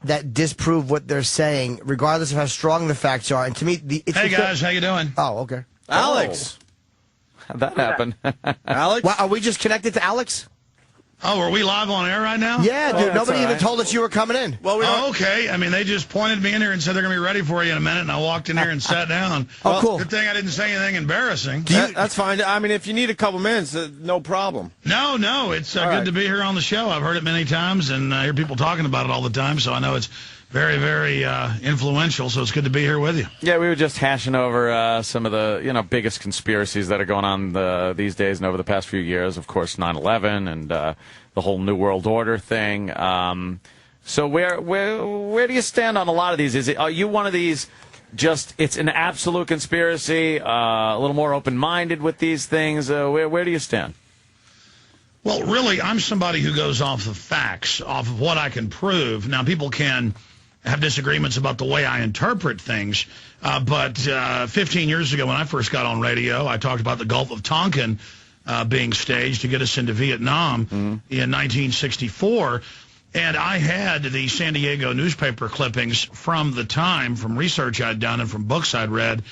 that disprove what they're saying, regardless of how strong the facts are. And to me, hey guys, how you doing? Oh, okay. Alex. How'd that happen? Alex? Well, are we just connected to Alex? Oh, are we live on air right now? Yeah, dude. Nobody even right. told us you were coming in. Well, okay. I mean, they just pointed me in here and said they're going to be ready for you in a minute, and I walked in here and sat down. Oh, cool. Good thing I didn't say anything embarrassing. That's fine. I mean, if you need a couple minutes, no problem. No, it's good to be here on the show. I've heard it many times, and I hear people talking about it all the time, so I know it's very, very influential, so it's good to be here with you. Yeah, we were just hashing over some of the biggest conspiracies that are going on these days and over the past few years. Of course, 9/11 and the whole New World Order thing. So where do you stand on a lot of these? Are you one of these just it's an absolute conspiracy, a little more open-minded with these things? Where do you stand? Well, really, I'm somebody who goes off the facts, off of what I can prove. Now, people can have disagreements about the way I interpret things, but 15 years ago when I first got on radio, I talked about the Gulf of Tonkin being staged to get us into Vietnam in 1964. And I had the San Diego newspaper clippings from the time, from research I'd done and from books I'd read.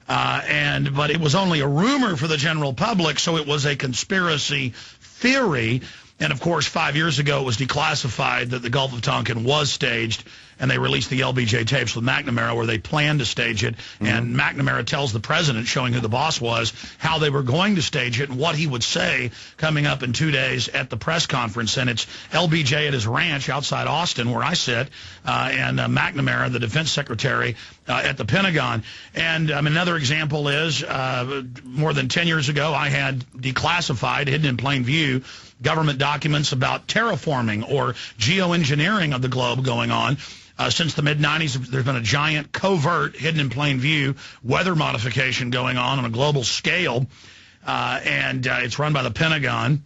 But it was only a rumor for the general public, so it was a conspiracy theory. And, of course, 5 years ago it was declassified that the Gulf of Tonkin was staged, and they released the LBJ tapes with McNamara where they planned to stage it. And McNamara tells the president, showing who the boss was, how they were going to stage it and what he would say coming up in 2 days at the press conference. And it's LBJ at his ranch outside Austin, where I sit, and McNamara, the defense secretary, at the Pentagon. And another example is more than 10 years ago, I had declassified, hidden in plain view, government documents about terraforming or geoengineering of the globe going on. Since the mid-'90s, there's been a giant covert, hidden in plain view, weather modification going on a global scale, and it's run by the Pentagon.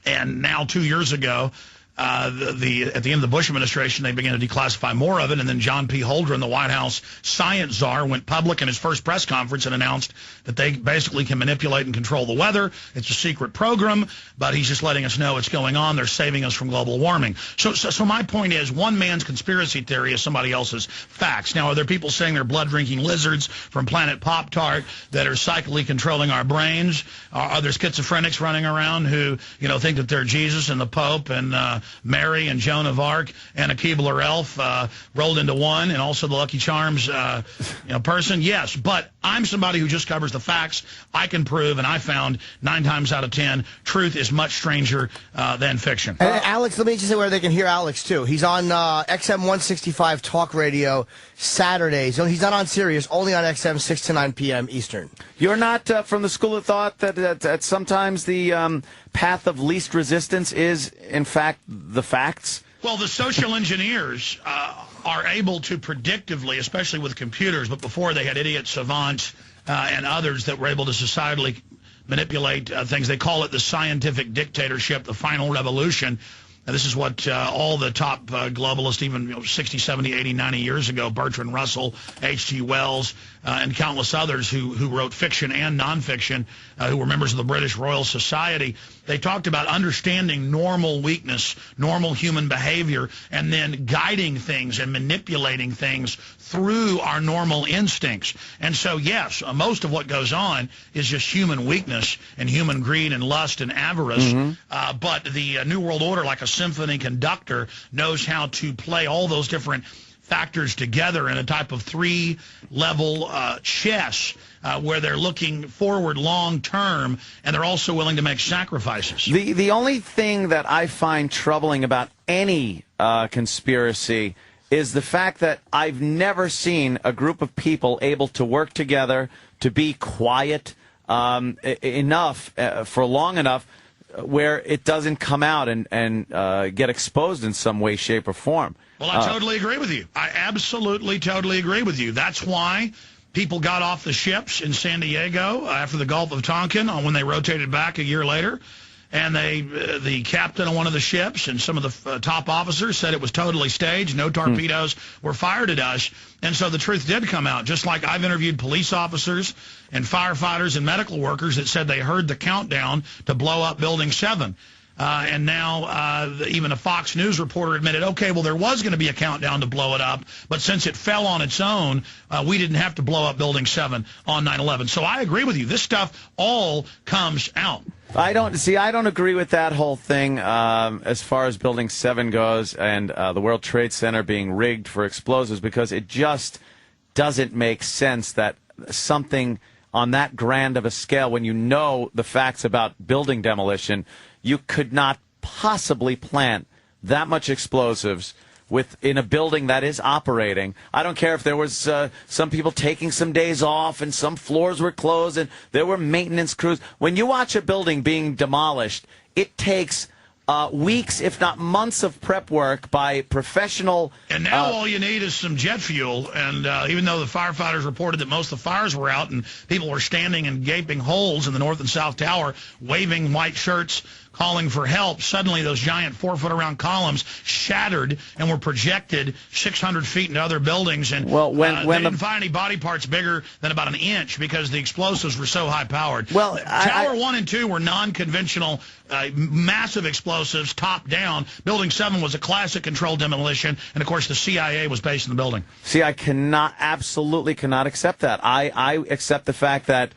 And now 2 years ago, at the end of the Bush administration, they began to declassify more of it, and then John P. Holdren, the White House science czar, went public in his first press conference and announced that they basically can manipulate and control the weather. It's a secret program, but he's just letting us know it's going on. They're saving us from global warming. So my point is, one man's conspiracy theory is somebody else's facts. Now, are there people saying they're blood-drinking lizards from Planet Pop-Tart that are psychically controlling our brains? Are there schizophrenics running around who, think that they're Jesus and the Pope and Mary and Joan of Arc and a Keebler elf rolled into one, and also the Lucky Charms person? Yes, but I'm somebody who just covers the facts. I can prove, and I found 9 times out of 10, truth is much stranger than fiction. And Alex, let me just say where they can hear Alex, too. He's on XM 165 Talk Radio Saturdays. He's not on Sirius, only on XM 6 to 9 p.m. Eastern. You're not from the school of thought that sometimes the path of least resistance is, in fact, the facts? Well, the social engineers are able to predictively, especially with computers, but before they had idiot savants and others that were able to societally manipulate things. They call it the scientific dictatorship, the final revolution. And this is what all the top globalists, even 60, 70, 80, 90 years ago, Bertrand Russell, H.G. Wells, and countless others who wrote fiction and nonfiction, who were members of the British Royal Society, they talked about understanding normal weakness, normal human behavior, and then guiding things and manipulating things through our normal instincts. And so, yes, most of what goes on is just human weakness and human greed and lust and avarice. But the New World Order, like a symphony conductor, knows how to play all those different factors together in a type of 3-level chess where they're looking forward long term, and they're also willing to make sacrifices. The only thing that I find troubling about any conspiracy is the fact that I've never seen a group of people able to work together, to be quiet enough for long enough where it doesn't come out and get exposed in some way, shape, or form. Well, I totally agree with you. I absolutely, totally agree with you. That's why people got off the ships in San Diego after the Gulf of Tonkin when they rotated back a year later. And the captain of one of the ships and some of the top officers said it was totally staged. No torpedoes were fired at us. And so the truth did come out, just like I've interviewed police officers and firefighters and medical workers that said they heard the countdown to blow up Building 7. And now even a Fox News reporter admitted, okay, well, there was going to be a countdown to blow it up, but since it fell on its own, we didn't have to blow up Building 7 on 9/11. So I agree with you. This stuff all comes out. I don't agree with that whole thing as far as Building 7 goes and the World Trade Center being rigged for explosives, because it just doesn't make sense that something on that grand of a scale, when you know the facts about building demolition, you could not possibly plant that much explosives in a building that is operating. I don't care if there was some people taking some days off and some floors were closed and there were maintenance crews. When you watch a building being demolished, it takes weeks, if not months, of prep work by professional. And now all you need is some jet fuel. And even though the firefighters reported that most of the fires were out and people were standing in gaping holes in the North and South Tower, waving white shirts, calling for help, suddenly those giant 4-foot-around columns shattered and were projected 600 feet into other buildings. And they didn't find any body parts bigger than about an inch because the explosives were so high-powered. Well, Tower 1 and 2 were non-conventional, massive explosives, top-down. Building 7 was a classic controlled demolition, and, of course, the CIA was based in the building. See, I absolutely cannot accept that. I accept the fact that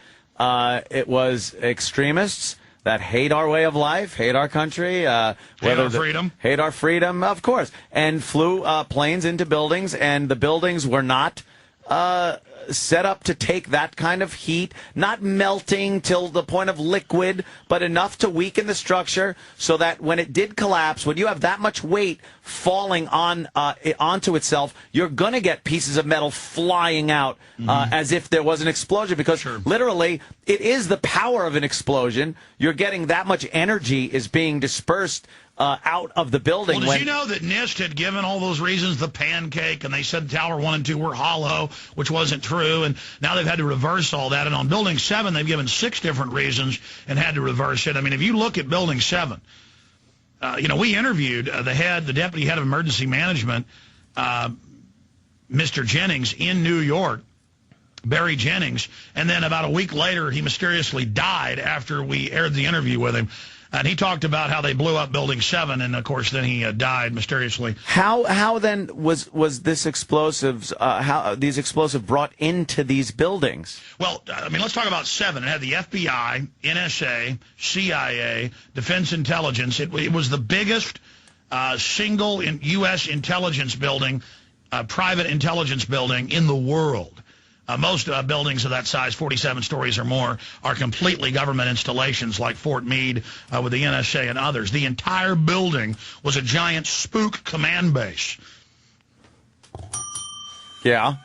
it was extremists that hate our way of life, hate our country, hate our freedom, of course, and flew planes into buildings, and the buildings were not set up to take that kind of heat, not melting till the point of liquid, but enough to weaken the structure so that when it did collapse, when you have that much weight falling onto itself, you're going to get pieces of metal flying out as if there was an explosion, because literally it is the power of an explosion. You're getting that much energy is being dispersed out of the building. Well, did you know that NIST had given all those reasons, the pancake, and they said Tower 1 and 2 were hollow, which wasn't true, and now they've had to reverse all that. And on Building 7, they've given 6 different reasons and had to reverse it. I mean, if you look at Building 7, we interviewed the deputy head of emergency management, Mr. Jennings, in New York, Barry Jennings, and then about a week later, he mysteriously died after we aired the interview with him. And he talked about how they blew up Building 7, and, of course, then he died mysteriously. How then was this explosives, these explosives brought into these buildings? Well, I mean, let's talk about 7. It had the FBI, NSA, CIA, Defense Intelligence. It was the biggest single U.S. intelligence building, private intelligence building in the world. Most buildings of that size, 47 stories or more, are completely government installations like Fort Meade with the NSA and others. The entire building was a giant spook command base. Yeah.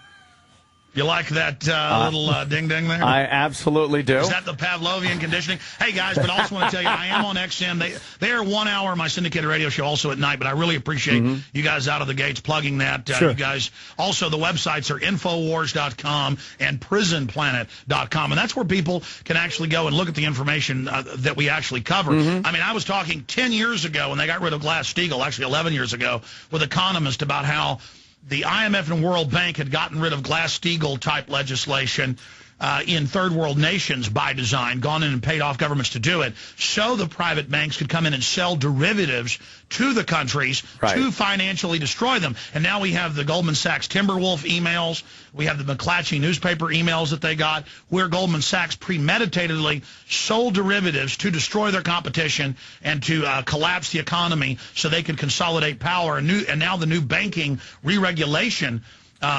You like that little ding-ding there? I absolutely do. Is that the Pavlovian conditioning? Hey, guys, but I also want to tell you, I am on XM. They are 1 hour, my syndicated radio show, also at night, but I really appreciate you guys out of the gates plugging that. You guys, also, the websites are Infowars.com and PrisonPlanet.com, and that's where people can actually go and look at the information that we actually cover. I mean, I was talking 10 years ago when they got rid of Glass-Steagall, actually 11 years ago, with economists about how the IMF and World Bank had gotten rid of Glass-Steagall type legislation in third world nations by design, gone in and paid off governments to do it, so the private banks could come in and sell derivatives to the countries to financially destroy them. And now we have the Goldman Sachs Timberwolf emails. We have the McClatchy newspaper emails that they got, where Goldman Sachs premeditatedly sold derivatives to destroy their competition and to collapse the economy so they could consolidate power. And now the new banking re-regulation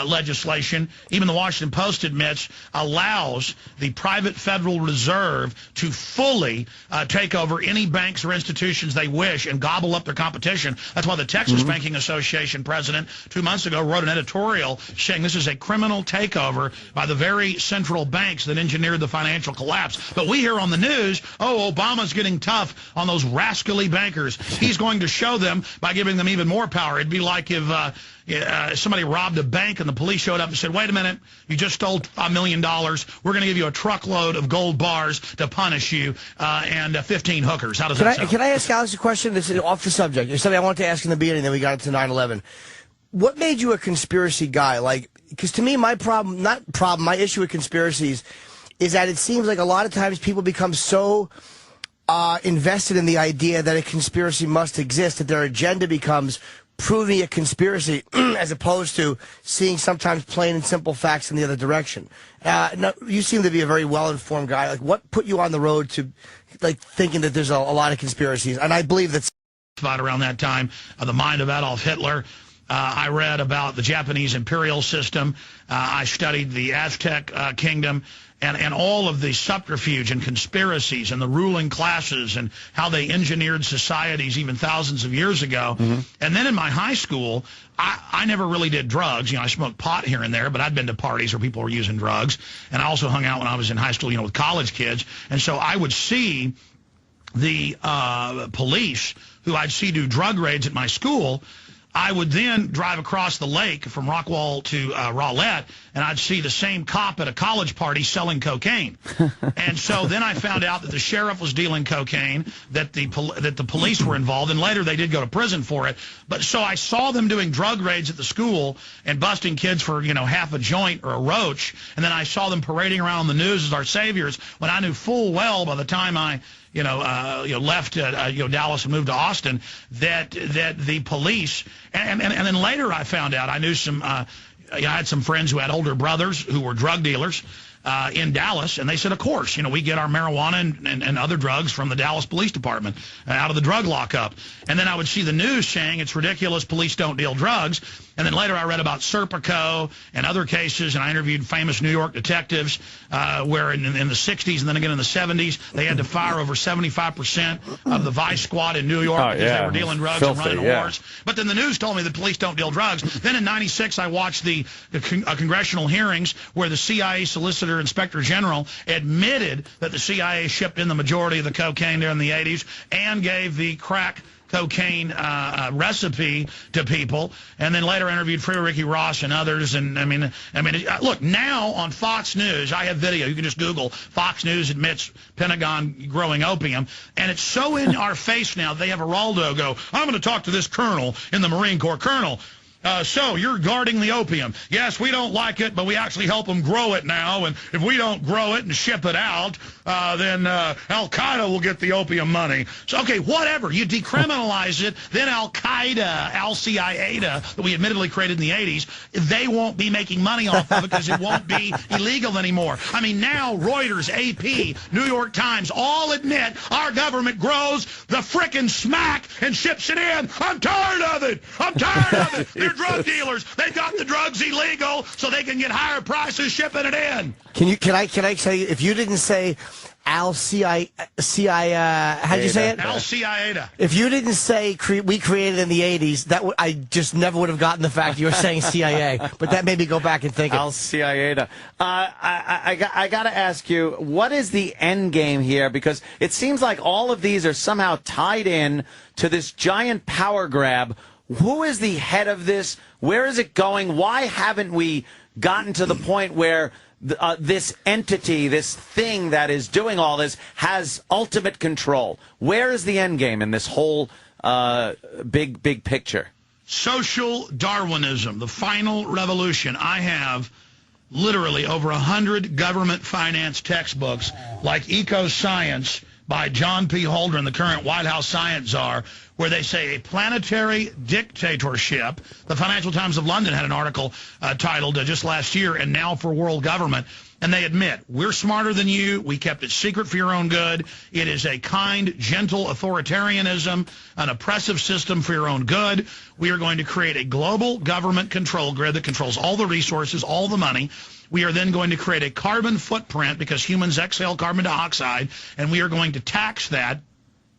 legislation, even the Washington Post admits, allows the private Federal Reserve to fully take over any banks or institutions they wish and gobble up their competition. That's why the Texas Banking Association president 2 months ago wrote an editorial saying this is a criminal takeover by the very central banks that engineered the financial collapse. But we hear on the news, oh, Obama's getting tough on those rascally bankers. He's going to show them by giving them even more power. It'd be like if somebody robbed a bank and the police showed up and said, wait a minute, you just stole $1 million. We're going to give you a truckload of gold bars to punish you and 15 hookers. How does that sound? Can I ask Alex a question? This is off the subject. It's something I wanted to ask in the beginning, then we got to 9/11. What made you a conspiracy guy? Like, because to me, my issue with conspiracies is that it seems like a lot of times people become so invested in the idea that a conspiracy must exist, that their agenda becomes proving a conspiracy as opposed to seeing sometimes plain and simple facts in the other direction. No, you seem to be a very well-informed guy. Like, what put you on the road to, like, thinking that there's a lot of conspiracies? And I believe that's about around that time, the mind of Adolf Hitler. I read about the Japanese imperial system. I studied the Aztec kingdom and all of the subterfuge and conspiracies and the ruling classes and how they engineered societies even thousands of years ago. Mm-hmm. And then in my high school, I never really did drugs. You know, I smoked pot here and there, but I'd been to parties where people were using drugs. And I also hung out when I was in high school, you know, with college kids. And so I would see the police who I'd see do drug raids at my school. I would then drive across the lake from Rockwall to Rowlett, and I'd see the same cop at a college party selling cocaine. And so then I found out that the sheriff was dealing cocaine, that the police were involved, and later they did go to prison for it. But so I saw them doing drug raids at the school and busting kids for, you know, half a joint or a roach, and then I saw them parading around on the news as our saviors when I knew full well by the time I left Dallas and moved to Austin, that the police, and then later I found out, I knew some, I had some friends who had older brothers who were drug dealers in Dallas, and they said, of course, you know, we get our marijuana and other drugs from the Dallas Police Department out of the drug lockup. And then I would see the news saying it's ridiculous, police don't deal drugs. And then later I read about Serpico and other cases, and I interviewed famous New York detectives where in the 60s and then again in the 70s, they had to fire over 75% of the vice squad in New York because they were dealing drugs and running wars. But then the news told me the police don't deal drugs. Then in 96, I watched the congressional hearings where the CIA Solicitor Inspector General admitted that the CIA shipped in the majority of the cocaine during the 80s and gave the crack cocaine recipe to people, and then later interviewed Freddie Ricky Ross and others. And I mean, look, now on Fox News, I have video. You can just Google Fox News admits Pentagon growing opium, and it's so in our face now. They have Geraldo go, I'm going to talk to this colonel in the Marine Corps. Colonel, so you're guarding the opium. Yes, we don't like it, but we actually help them grow it now. And if we don't grow it and ship it out, then Al-Qaeda will get the opium money. So, okay, whatever. You decriminalize it, then Al-Qaeda, Al-CIA that we admittedly created in the 80s, they won't be making money off of it because it won't be illegal anymore. I mean, now Reuters, AP, New York Times all admit our government grows the frickin' smack and ships it in. I'm tired of it. I'm tired of it. They're drug dealers. They got the drugs illegal so they can get higher prices shipping it in. Can I say, if you didn't say how'd you say it? Al-CIA. If you didn't say we created in the 80s, I just never would have gotten the fact you were saying CIA. But that made me go back and think it. Al-CIA. I got to ask you, what is the end game here? Because it seems like all of these are somehow tied in to this giant power grab. Who is the head of this? Where is it going? Why haven't we gotten to the point where this entity, this thing that is doing all this, has ultimate control? Where is the end game in this whole big picture? Social Darwinism, the final revolution. I have literally over 100 government-financed textbooks like Eco Science by John P. Holdren, the current White House science czar, where they say a planetary dictatorship. The Financial Times of London had an article titled just last year, and now for world government. And they admit, we're smarter than you. We kept it secret for your own good. It is a kind, gentle authoritarianism, an oppressive system for your own good. We are going to create a global government control grid that controls all the resources, all the money. We are then going to create a carbon footprint because humans exhale carbon dioxide, and we are going to tax that.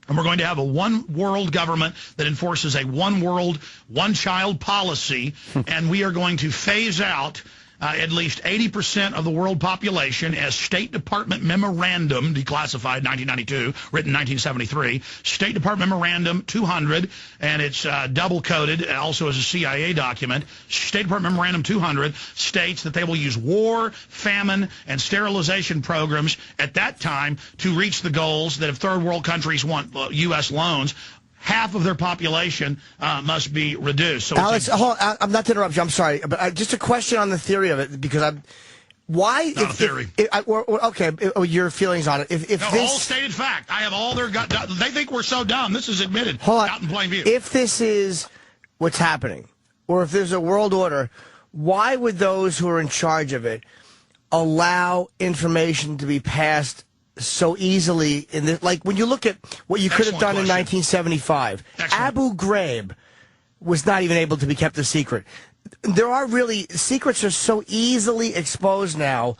And we're going to have a one-world government that enforces a one-world, one-child policy, and we are going to phase out at least 80% of the world population as State Department Memorandum, declassified 1992, written 1973, State Department Memorandum 200, and it's double-coded also as a CIA document. State Department Memorandum 200 states that they will use war, famine, and sterilization programs at that time to reach the goals that if third world countries want U.S. loans, half of their population must be reduced. So Alex, hold on, I'm not to interrupt you. I'm sorry, but just a question on the theory of it, because Why? Not a theory. Your feelings on it. If no, this all stated fact. I have all their gut. They think we're so dumb. This is admitted out in plain view. If this is what's happening, or if there's a world order, why would those who are in charge of it allow information to be passed so easily? Like when you look at what you could have done in 1975, Abu Ghraib was not even able to be kept a secret. There are really secrets are so easily exposed now.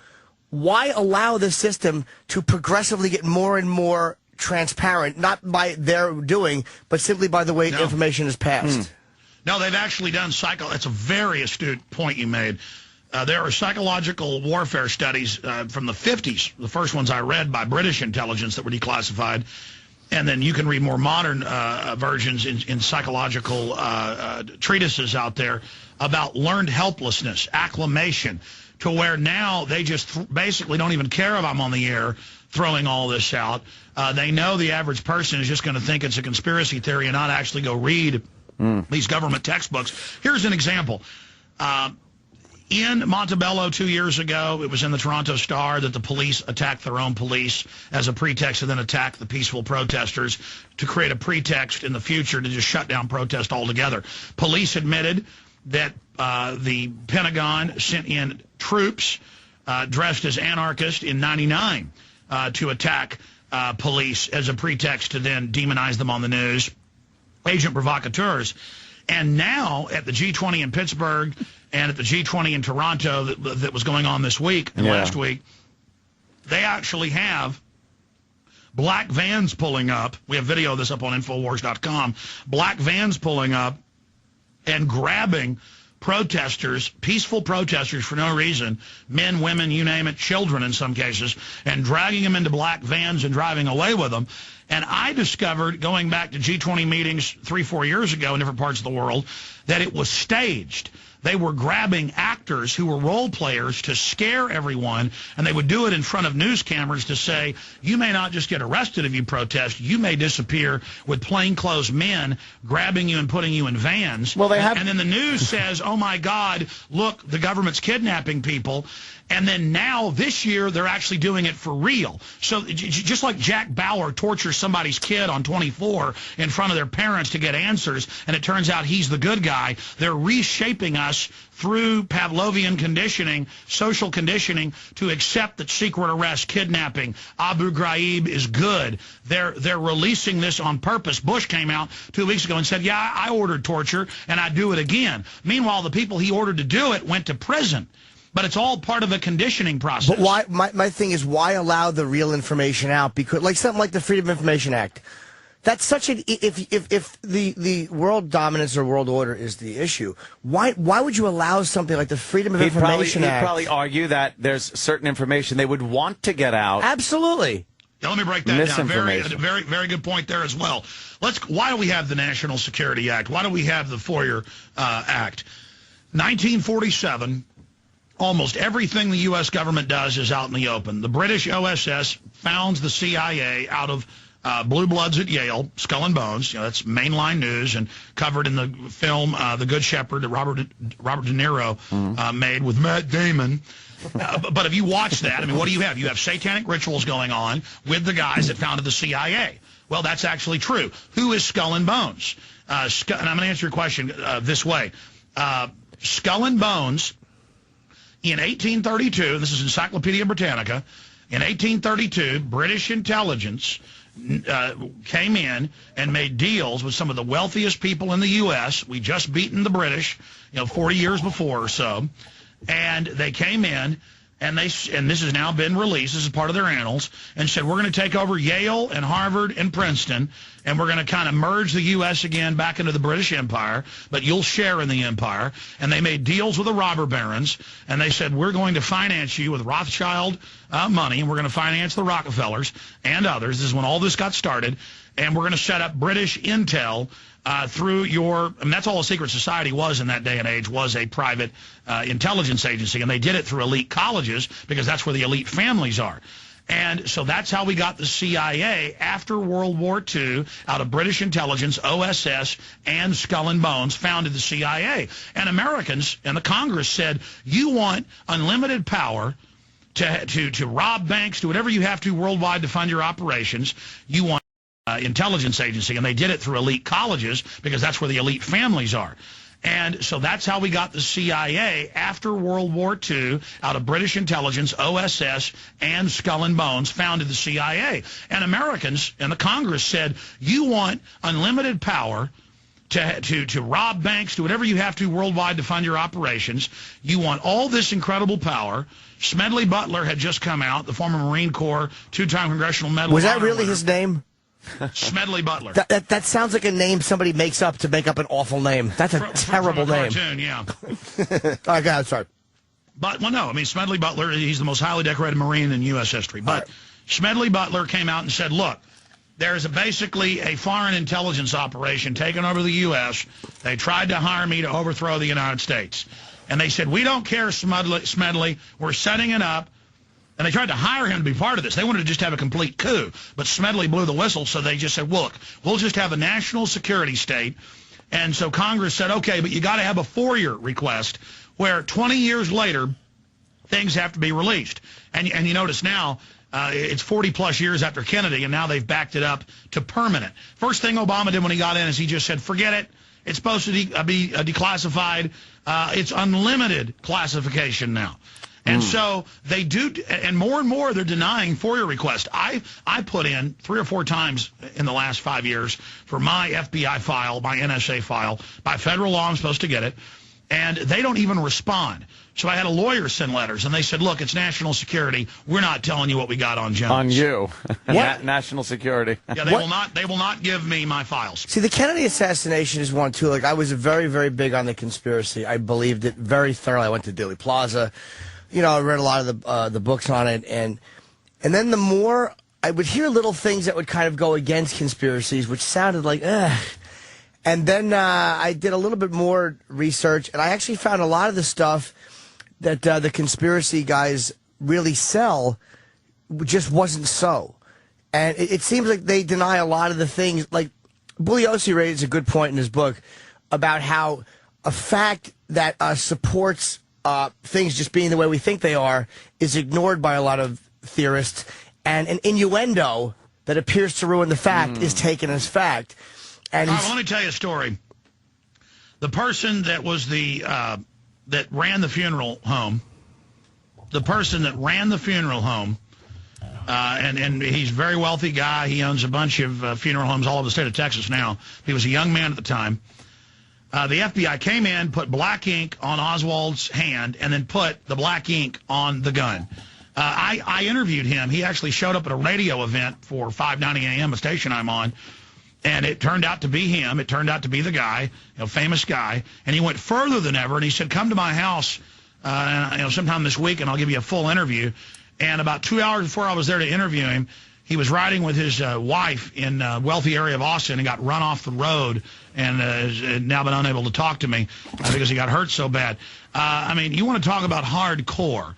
Why allow the system to progressively get more and more transparent, not by their doing, but simply by the way information is passed? No, they've actually done That's a very astute point you made. There are psychological warfare studies from the 50s, the first ones I read by British intelligence that were declassified. And then you can read more modern versions in psychological treatises out there about learned helplessness, acclimation, to where now they just basically don't even care if I'm on the air throwing all this out. They know the average person is just going to think it's a conspiracy theory and not actually go read these government textbooks. Here's an example. In Montebello 2 years ago, it was in the Toronto Star that the police attacked their own police as a pretext to then attack the peaceful protesters to create a pretext in the future to just shut down protest altogether. Police admitted that the Pentagon sent in troops dressed as anarchists in '99 to attack police as a pretext to then demonize them on the news, agent provocateurs. And now at the G20 in Pittsburgh and at the G20 in Toronto that was going on this week and last week, they actually have black vans pulling up. We have video of this up on Infowars.com. Black vans pulling up and grabbing protesters, peaceful protesters for no reason, men, women, you name it, children in some cases, and dragging them into black vans and driving away with them. And I discovered, going back to G20 meetings 3-4 years ago in different parts of the world, that it was staged. They were grabbing actors who were role players to scare everyone, and they would do it in front of news cameras to say, you may not just get arrested if you protest, you may disappear with plainclothes men grabbing you and putting you in vans. Well, and then the news says, oh my God, look, the government's kidnapping people. And then now, this year, they're actually doing it for real. So just like Jack Bauer tortures somebody's kid on 24 in front of their parents to get answers, and it turns out he's the good guy, they're reshaping us through Pavlovian conditioning, social conditioning, to accept that secret arrest, kidnapping, Abu Ghraib is good. They're releasing this on purpose. Bush came out 2 weeks ago and said, yeah, I ordered torture, and I'd do it again. Meanwhile, the people he ordered to do it went to prison. But it's all part of a conditioning process. But why? My thing is, why allow the real information out? Because, like something like the Freedom of Information Act, that's such an if the world dominance or world order is the issue, why would you allow something like the Freedom of Information Act? He'd probably argue that there's certain information they would want to get out. Absolutely. Now, let me break that down. Very good point there as well. Why do we have the National Security Act? Why do we have the FOIA Act? 1947. Almost everything the U.S. government does is out in the open. The British OSS founds the CIA out of blue bloods at Yale, Skull and Bones. You know, that's mainline news and covered in the film The Good Shepherd that Robert De Niro made with Matt Damon. But if you watch that, I mean, what do you have? You have satanic rituals going on with the guys that founded the CIA. Well, that's actually true. Who is Skull and Bones? And I'm going to answer your question this way. Skull and Bones, in 1832, this is Encyclopedia Britannica, in 1832, British intelligence came in and made deals with some of the wealthiest people in the U.S. We just beaten the British, 40 years before or so. And they came in, and this has now been released, this is part of their annals, and said, we're going to take over Yale and Harvard and Princeton, and we're going to kind of merge the U.S. again back into the British Empire, but you'll share in the empire. And they made deals with the robber barons, and they said, we're going to finance you with Rothschild money, and we're going to finance the Rockefellers and others. This is when all this got started. And we're going to set up British intel through and that's all a secret society was in that day and age, was a private intelligence agency. And they did it through elite colleges because that's where the elite families are. And so that's how we got the CIA after World War II, out of British intelligence, OSS, and Skull and Bones, founded the CIA. And Americans and the Congress said, you want unlimited power to rob banks, do whatever you have to worldwide to fund your operations. You want intelligence agency, and they did it through elite colleges because that's where the elite families are. And so that's how we got the CIA after World War II out of British intelligence, OSS, and Skull and Bones founded the CIA. And Americans and the Congress said, you want unlimited power to rob banks, do whatever you have to worldwide to fund your operations. You want all this incredible power. Smedley Butler had just come out, the former Marine Corps, 2-time Congressional Medal. Was that really his name? Smedley Butler. That sounds like a name somebody makes up to make up an awful name. That's a terrible from a name. Cartoon, yeah. All right, go ahead, sorry. But, well, no, I mean, Smedley Butler, he's the most highly decorated Marine in U.S. history. But right. Smedley Butler came out and said, look, there is basically a foreign intelligence operation taking over the U.S. They tried to hire me to overthrow the United States. And they said, we don't care, Smedley. We're setting it up. And they tried to hire him to be part of this. They wanted to just have a complete coup. But Smedley blew the whistle, so they just said, look, we'll just have a national security state. And so Congress said, okay, but you got to have a FOIA request where 20 years later, things have to be released. And you notice now, it's 40-plus years after Kennedy, and now they've backed it up to permanent. First thing Obama did when he got in is he just said, forget it. It's supposed to be declassified. It's unlimited classification now. And so they do, and more they're denying FOIA requests. I put in 3 or 4 times in the last 5 years for my FBI file, my NSA file. By federal law, I'm supposed to get it. And they don't even respond. So I had a lawyer send letters, and they said, look, it's national security. We're not telling you what we got on Jones. On you. National security. Yeah, they will not give me my files. See, the Kennedy assassination is one, too. Like, I was very, very big on the conspiracy. I believed it very thoroughly. I went to Dealey Plaza. You know, I read a lot of the books on it, and then the more I would hear little things that would kind of go against conspiracies, which sounded like, ugh. And then I did a little bit more research, and I actually found a lot of the stuff that the conspiracy guys really sell just wasn't so. And it seems like they deny a lot of the things. Like, Bugliosi raised a good point in his book about how a fact that supports things just being the way we think they are is ignored by a lot of theorists, and an innuendo that appears to ruin the fact is taken as fact. And let me tell you a story. The person that was that ran the funeral home, and he's a very wealthy guy. He owns a bunch of funeral homes all over the state of Texas now. He was a young man at the time. The FBI came in, put black ink on Oswald's hand, and then put the black ink on the gun. I interviewed him. He actually showed up at a radio event for 5:90 a.m., a station I'm on, and it turned out to be him. It turned out to be the guy, famous guy, and he went further than ever, and he said, come to my house sometime this week, and I'll give you a full interview. And about 2 hours before I was there to interview him, he was riding with his wife in a wealthy area of Austin and got run off the road and has now been unable to talk to me because he got hurt so bad. I mean, you want to talk about hardcore.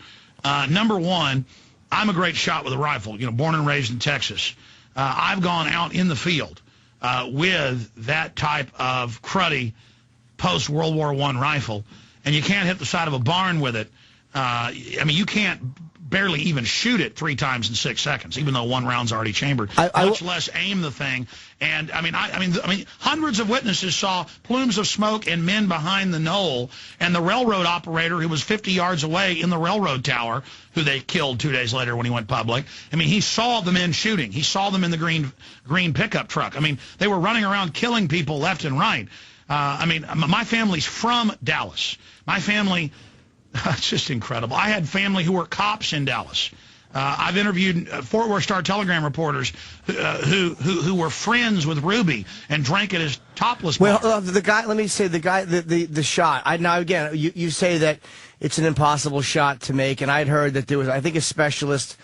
Number one, I'm a great shot with a rifle, born and raised in Texas. I've gone out in the field with that type of cruddy post-World War I rifle, and you can't hit the side of a barn with it. I mean, you can't barely even shoot it 3 times in 6 seconds, even though one round's already chambered. Much less aim the thing. And I mean, hundreds of witnesses saw plumes of smoke and men behind the knoll, and the railroad operator who was 50 yards away in the railroad tower, who they killed 2 days later when he went public. I mean, he saw the men shooting. He saw them in the green pickup truck. I mean, they were running around killing people left and right. I mean, my family's from Dallas. My family. It's just incredible. I had family who were cops in Dallas. I've interviewed Fort Worth Star-Telegram reporters who were friends with Ruby and drank at his topless bar. Well, the guy. Let me say the shot. Now again, you say that it's an impossible shot to make, and I'd heard that there was, I think, a specialist.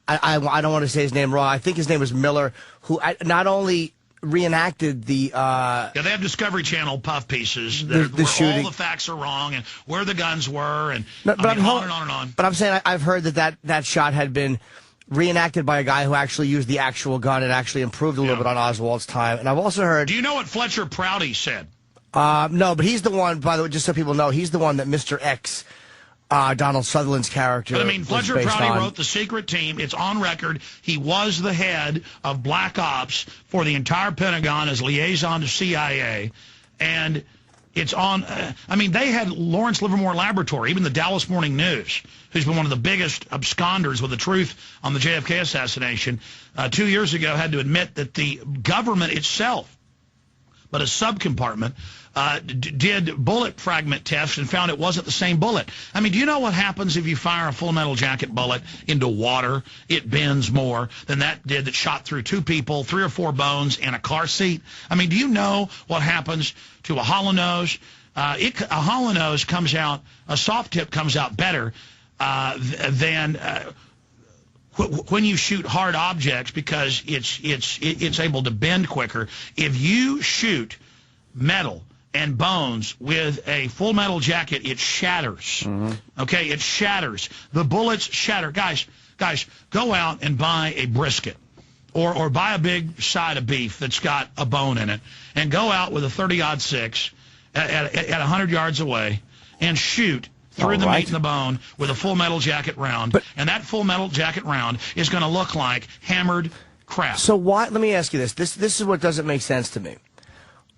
I don't want to say his name wrong. I think his name was Miller, who not only reenacted the they have Discovery Channel puff pieces the where shooting. all the facts are wrong and where the guns were and on and on and on. But I'm saying I've heard that shot had been reenacted by a guy who actually used the actual gun and actually improved a little bit on Oswald's time. And I've also heard. Do you know what Fletcher Prouty said? No, but he's the one, by the way, just so people know, he's the one that Mr. X Donald Sutherland's character. But I mean, Fletcher was based Prouty on. wrote The Secret Team. It's on record. He was the head of Black Ops for the entire Pentagon as liaison to CIA. And it's on, I mean, they had Lawrence Livermore Laboratory, even the Dallas Morning News, who's been one of the biggest absconders with the truth on the JFK assassination, 2 years ago had to admit that the government itself, but a subcompartment, did bullet fragment tests and found it wasn't the same bullet. I mean, do you know what happens if you fire a Full Metal Jacket bullet into water? It bends more than that did that shot through 2 people, 3 or 4 bones, and a car seat. I mean, do you know what happens to a hollow nose? A hollow nose comes out, a soft tip comes out better than when you shoot hard objects because it's able to bend quicker. If you shoot metal and bones with a Full Metal Jacket, it shatters. Okay, it shatters. The bullets shatter. Guys, go out and buy a brisket or buy a big side of beef that's got a bone in it and go out with a 30-06 at 100 yards away and shoot through the meat and the bone with a Full Metal Jacket round. And that Full Metal Jacket round is going to look like hammered crap. So why? Let me ask you this. This is what doesn't make sense to me.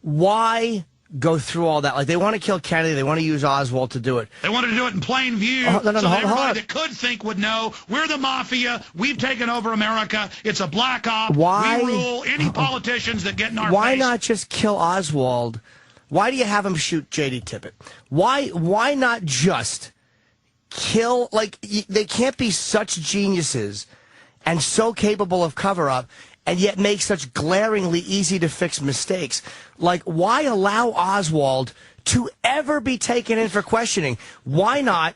Why go through all that? Like, they want to kill Kennedy. They want to use Oswald to do it. They wanted to do it in plain view no, so that hold everybody that could think would know we're the mafia. We've taken over America. It's a black op. Why? We rule any politicians that get in our Why face. not just kill Oswald? Why do you have him shoot J.D. Tippit? Why not just kill? Like, they can't be such geniuses and so capable of cover-up and yet make such glaringly easy-to-fix mistakes. Like, why allow Oswald to ever be taken in for questioning? Why not?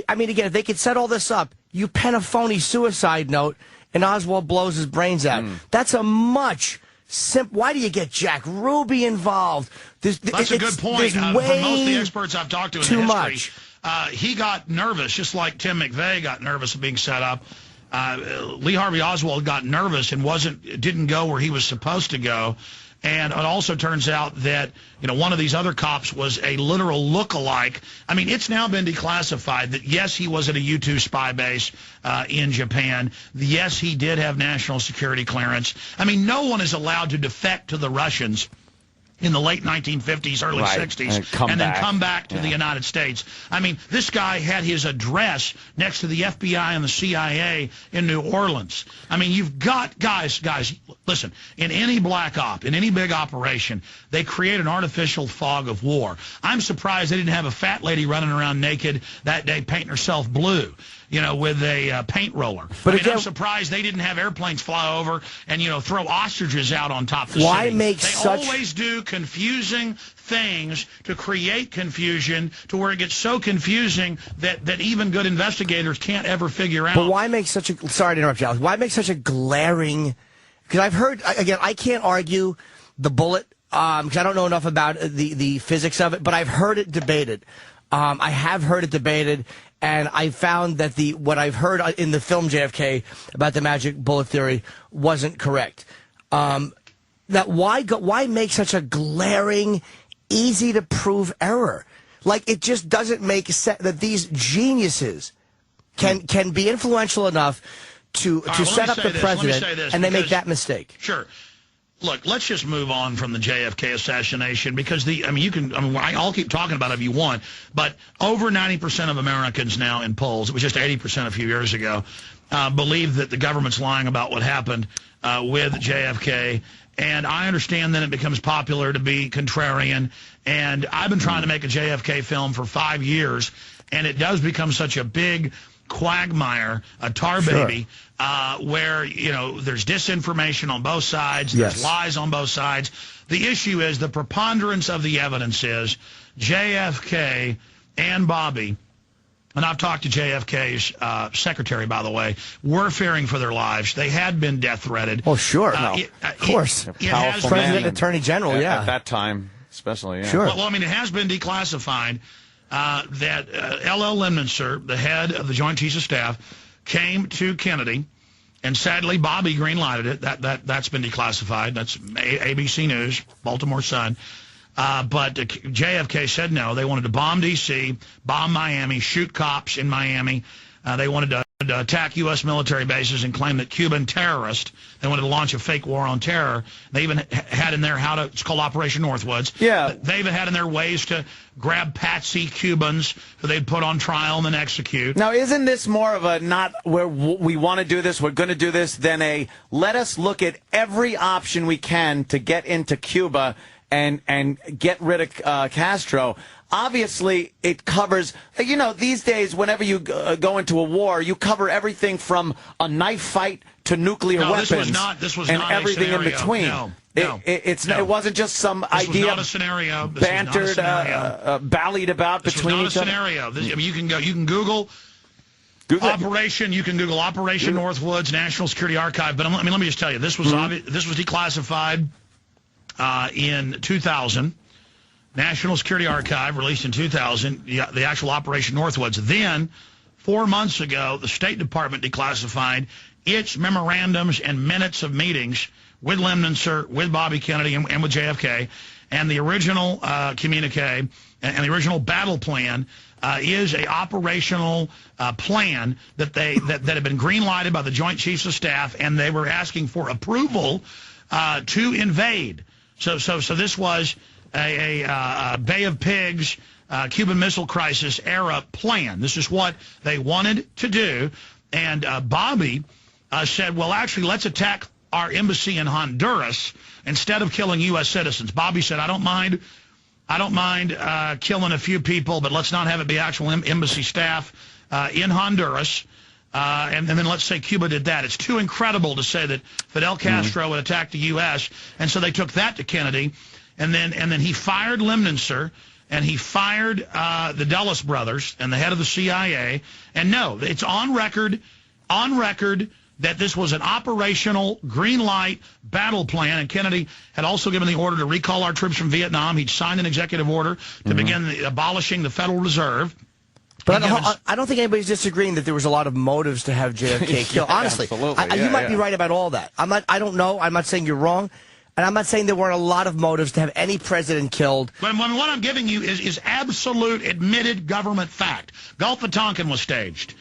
I mean, again, if they could set all this up, you pen a phony suicide note and Oswald blows his brains out. That's a much simple. Why do you get Jack Ruby involved? That's a good point. From most of the experts I've talked to in too the history, much. He got nervous, just like Tim McVeigh got nervous of being set up. Lee Harvey Oswald got nervous and didn't go where he was supposed to go. And it also turns out that, you know, one of these other cops was a literal look-alike. I mean, it's now been declassified that, yes, he was at a U-2 spy base in Japan. Yes, he did have national security clearance. I mean, no one is allowed to defect to the Russians in the late 1950s, early 60s, and then come back to the United States. I mean, this guy had his address next to the FBI and the CIA in New Orleans. I mean, you've got, guys, listen, in any black op, in any big operation, they create an artificial fog of war. I'm surprised they didn't have a fat lady running around naked that day painting herself blue, you know, with a paint roller. But I'm surprised they didn't have airplanes fly over and, you know, throw ostriches out on top of the city. They always do confusing things to create confusion to where it gets so confusing that even good investigators can't ever figure out. But why make such a, sorry to interrupt you, Alex, why make such a glaring, because I've heard, again, I can't argue the bullet, because I don't know enough about the physics of it, but I've heard it debated. I have heard it debated, and I found that what I've heard in the film JFK about the magic bullet theory wasn't correct. That why make such a glaring, easy to prove error? Like, it just doesn't make sense that these geniuses can be influential enough to set up the president, and they make that mistake. Sure. Look, let's just move on from the JFK assassination because I'll keep talking about it if you want, but over 90% of Americans now in polls, it was just 80% a few years ago, believe that the government's lying about what happened with JFK. And I understand then it becomes popular to be contrarian. And I've been trying to make a JFK film for 5 years, and it does become such a big quagmire, a tar baby, where, you know, there's disinformation on both sides, there's lies on both sides. The issue is the preponderance of the evidence is JFK and Bobby, and I've talked to JFK's secretary, by the way, were fearing for their lives. They had been death threated. Oh, sure. Of course. Powerful President, Attorney General, at that time, especially, Sure. Well, I mean, it has been declassified that L.L. Lemnitzer, the head of the Joint Chiefs of Staff, came to Kennedy, and sadly, Bobby green-lighted it. That's been declassified. That's ABC News, Baltimore Sun. But JFK said no. They wanted to bomb D.C., bomb Miami, shoot cops in Miami. They wanted to attack U.S. military bases and claim that Cuban terrorists. They wanted to launch a fake war on terror. They even had in there it's called Operation Northwoods. Yeah. They even had in there ways to grab patsy Cubans who they'd put on trial and then execute. Now, isn't this more of a not where we want to do this, we're going to do this, than a let us look at every option we can to get into Cuba and get rid of Castro? Obviously, it covers, these days, whenever you go into a war, you cover everything from a knife fight to nuclear weapons. This was and not everything a scenario. in between. No. It wasn't just some idea. This was not a scenario. This bantered, was not a scenario. ballied about this between was not each a other. scenario. You can Google Operation. You can Google Operation Northwoods, National Security Archive. But let me just tell you, this was this was declassified in 2000. National Security Archive released in 2000, the actual Operation Northwoods. Then, 4 months ago, the State Department declassified its memorandums and minutes of meetings with Lemnitzer, with Bobby Kennedy, and with JFK. And the original communique and the original battle plan is a operational plan that had been green-lighted by the Joint Chiefs of Staff, and they were asking for approval to invade. So this was a Bay of Pigs, Cuban Missile Crisis era plan. This is what they wanted to do. And Bobby said, well, actually, let's attack our embassy in Honduras instead of killing U.S. citizens. Bobby said, I don't mind killing a few people, but let's not have it be actual embassy staff in Honduras. And then let's say Cuba did that. It's too incredible to say that Fidel Castro would attack the U.S. And so they took that to Kennedy. And then he fired Lemnitzer, and he fired the Dulles brothers and the head of the CIA. And no, it's on record that this was an operational green light battle plan. And Kennedy had also given the order to recall our troops from Vietnam. He'd signed an executive order to begin abolishing the Federal Reserve. But I don't think anybody's disagreeing that there was a lot of motives to have JFK killed. Honestly, you might be right about all that. I don't know. I'm not saying you're wrong. And I'm not saying there weren't a lot of motives to have any president killed. But what I'm giving you is absolute admitted government fact. Gulf of Tonkin was staged.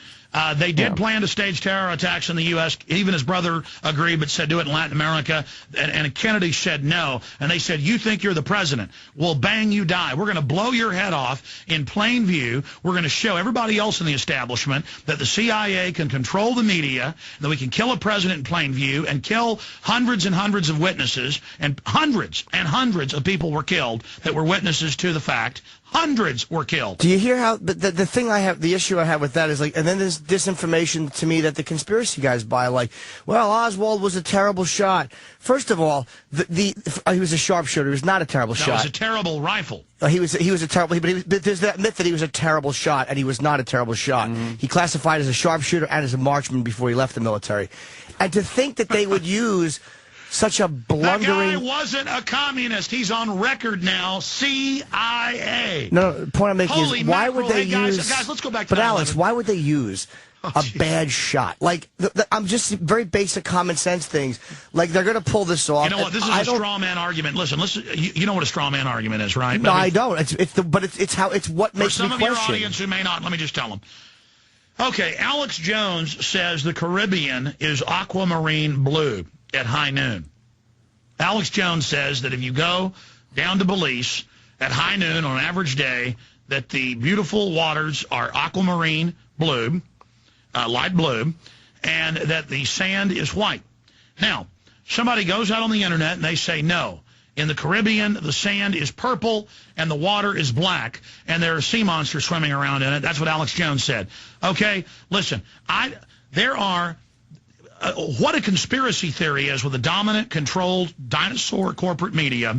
They did plan to stage terror attacks in the U.S. Even his brother agreed, but said do it in Latin America. And Kennedy said no. And they said, you think you're the president. Well, bang, you die. We're going to blow your head off in plain view. We're going to show everybody else in the establishment that the CIA can control the media, that we can kill a president in plain view and kill hundreds and hundreds of witnesses. And hundreds of people were killed that were witnesses to the fact. Hundreds were killed. Do you hear how the thing I have, the issue I have with that is and then there's disinformation to me that the conspiracy guys buy, well, Oswald was a terrible shot. First of all, he was a sharpshooter. He was not a terrible shot. That was a terrible rifle. He was a terrible, but there's that myth that he was a terrible shot, and he was not a terrible shot. He classified as a sharpshooter and as a marksman before he left the military. And to think that they would use such a blundering... That guy wasn't a communist. He's on record now. CIA. No, the point I'm making Holy is why mackerel. would they Guys, use... let's go back to But Alex, why would they use a bad shot? I'm just very basic common sense things. They're going to pull this off. You know what? This is a straw man argument. Listen. You know what a straw man argument is, right? No, I don't. It's what makes me question. For some of your audience who may not, let me just tell them. Okay, Alex Jones says the Caribbean is aquamarine blue at high noon. Alex Jones says that if you go down to Belize at high noon on an average day, that the beautiful waters are aquamarine blue, light blue, and that the sand is white. Now, somebody goes out on the internet and they say, no, in the Caribbean, the sand is purple and the water is black, and there are sea monsters swimming around in it. That's what Alex Jones said. Okay, listen, there are... what a conspiracy theory is with the dominant, controlled, dinosaur corporate media.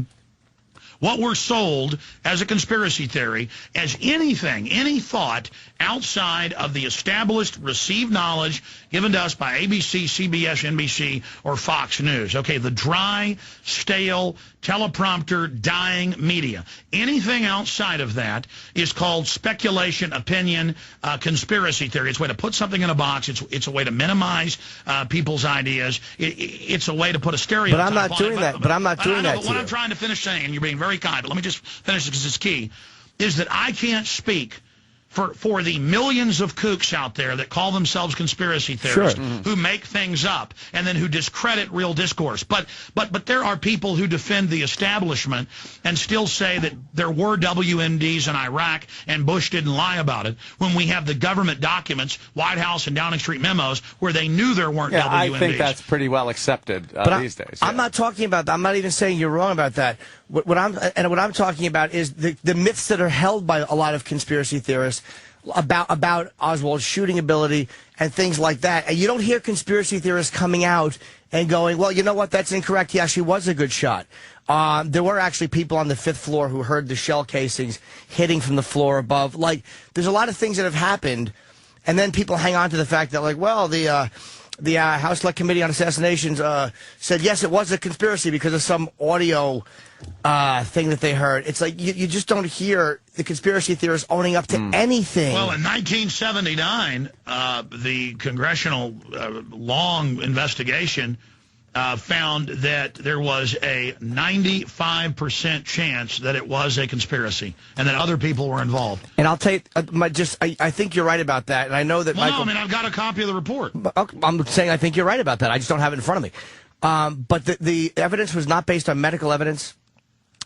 What we're sold as a conspiracy theory as anything, any thought outside of the established received knowledge given to us by ABC, CBS, NBC, or Fox News. Okay, the dry, stale, teleprompter, dying media. Anything outside of that is called speculation, opinion, conspiracy theory. It's a way to put something in a box. It's a way to minimize people's ideas. It's a way to put a stereotype But I'm not doing that. But I'm not doing that. But what I'm trying to finish saying, and you're being very very kind, but let me just finish because it's key, is that I can't speak for the millions of kooks out there that call themselves conspiracy theorists, who make things up and then who discredit real discourse. But there are people who defend the establishment and still say that there were WMDs in Iraq and Bush didn't lie about it, when we have the government documents, White House and Downing Street memos, where they knew there weren't WMDs. I think that's pretty well accepted these days. I'm not talking about that. I'm not even saying you're wrong about that. What I'm talking about is the myths that are held by a lot of conspiracy theorists about Oswald's shooting ability and things like that. And you don't hear conspiracy theorists coming out and going, well, you know what, that's incorrect. He actually was a good shot. There were actually people on the 5th floor who heard the shell casings hitting from the floor above. Like, there's a lot of things that have happened, and then people hang on to the fact that, like, well, the House Select Committee on Assassinations said, yes, it was a conspiracy because of some audio thing that they heard. It's like you just don't hear the conspiracy theorists owning up to anything. Well, in 1979, the congressional long investigation found that there was a 95% chance that it was a conspiracy and that other people were involved. And I'll tell you, I think you're right about that. And I know that Michael... No, I mean, I've got a copy of the report. I'm saying I think you're right about that. I just don't have it in front of me. But the evidence was not based on medical evidence.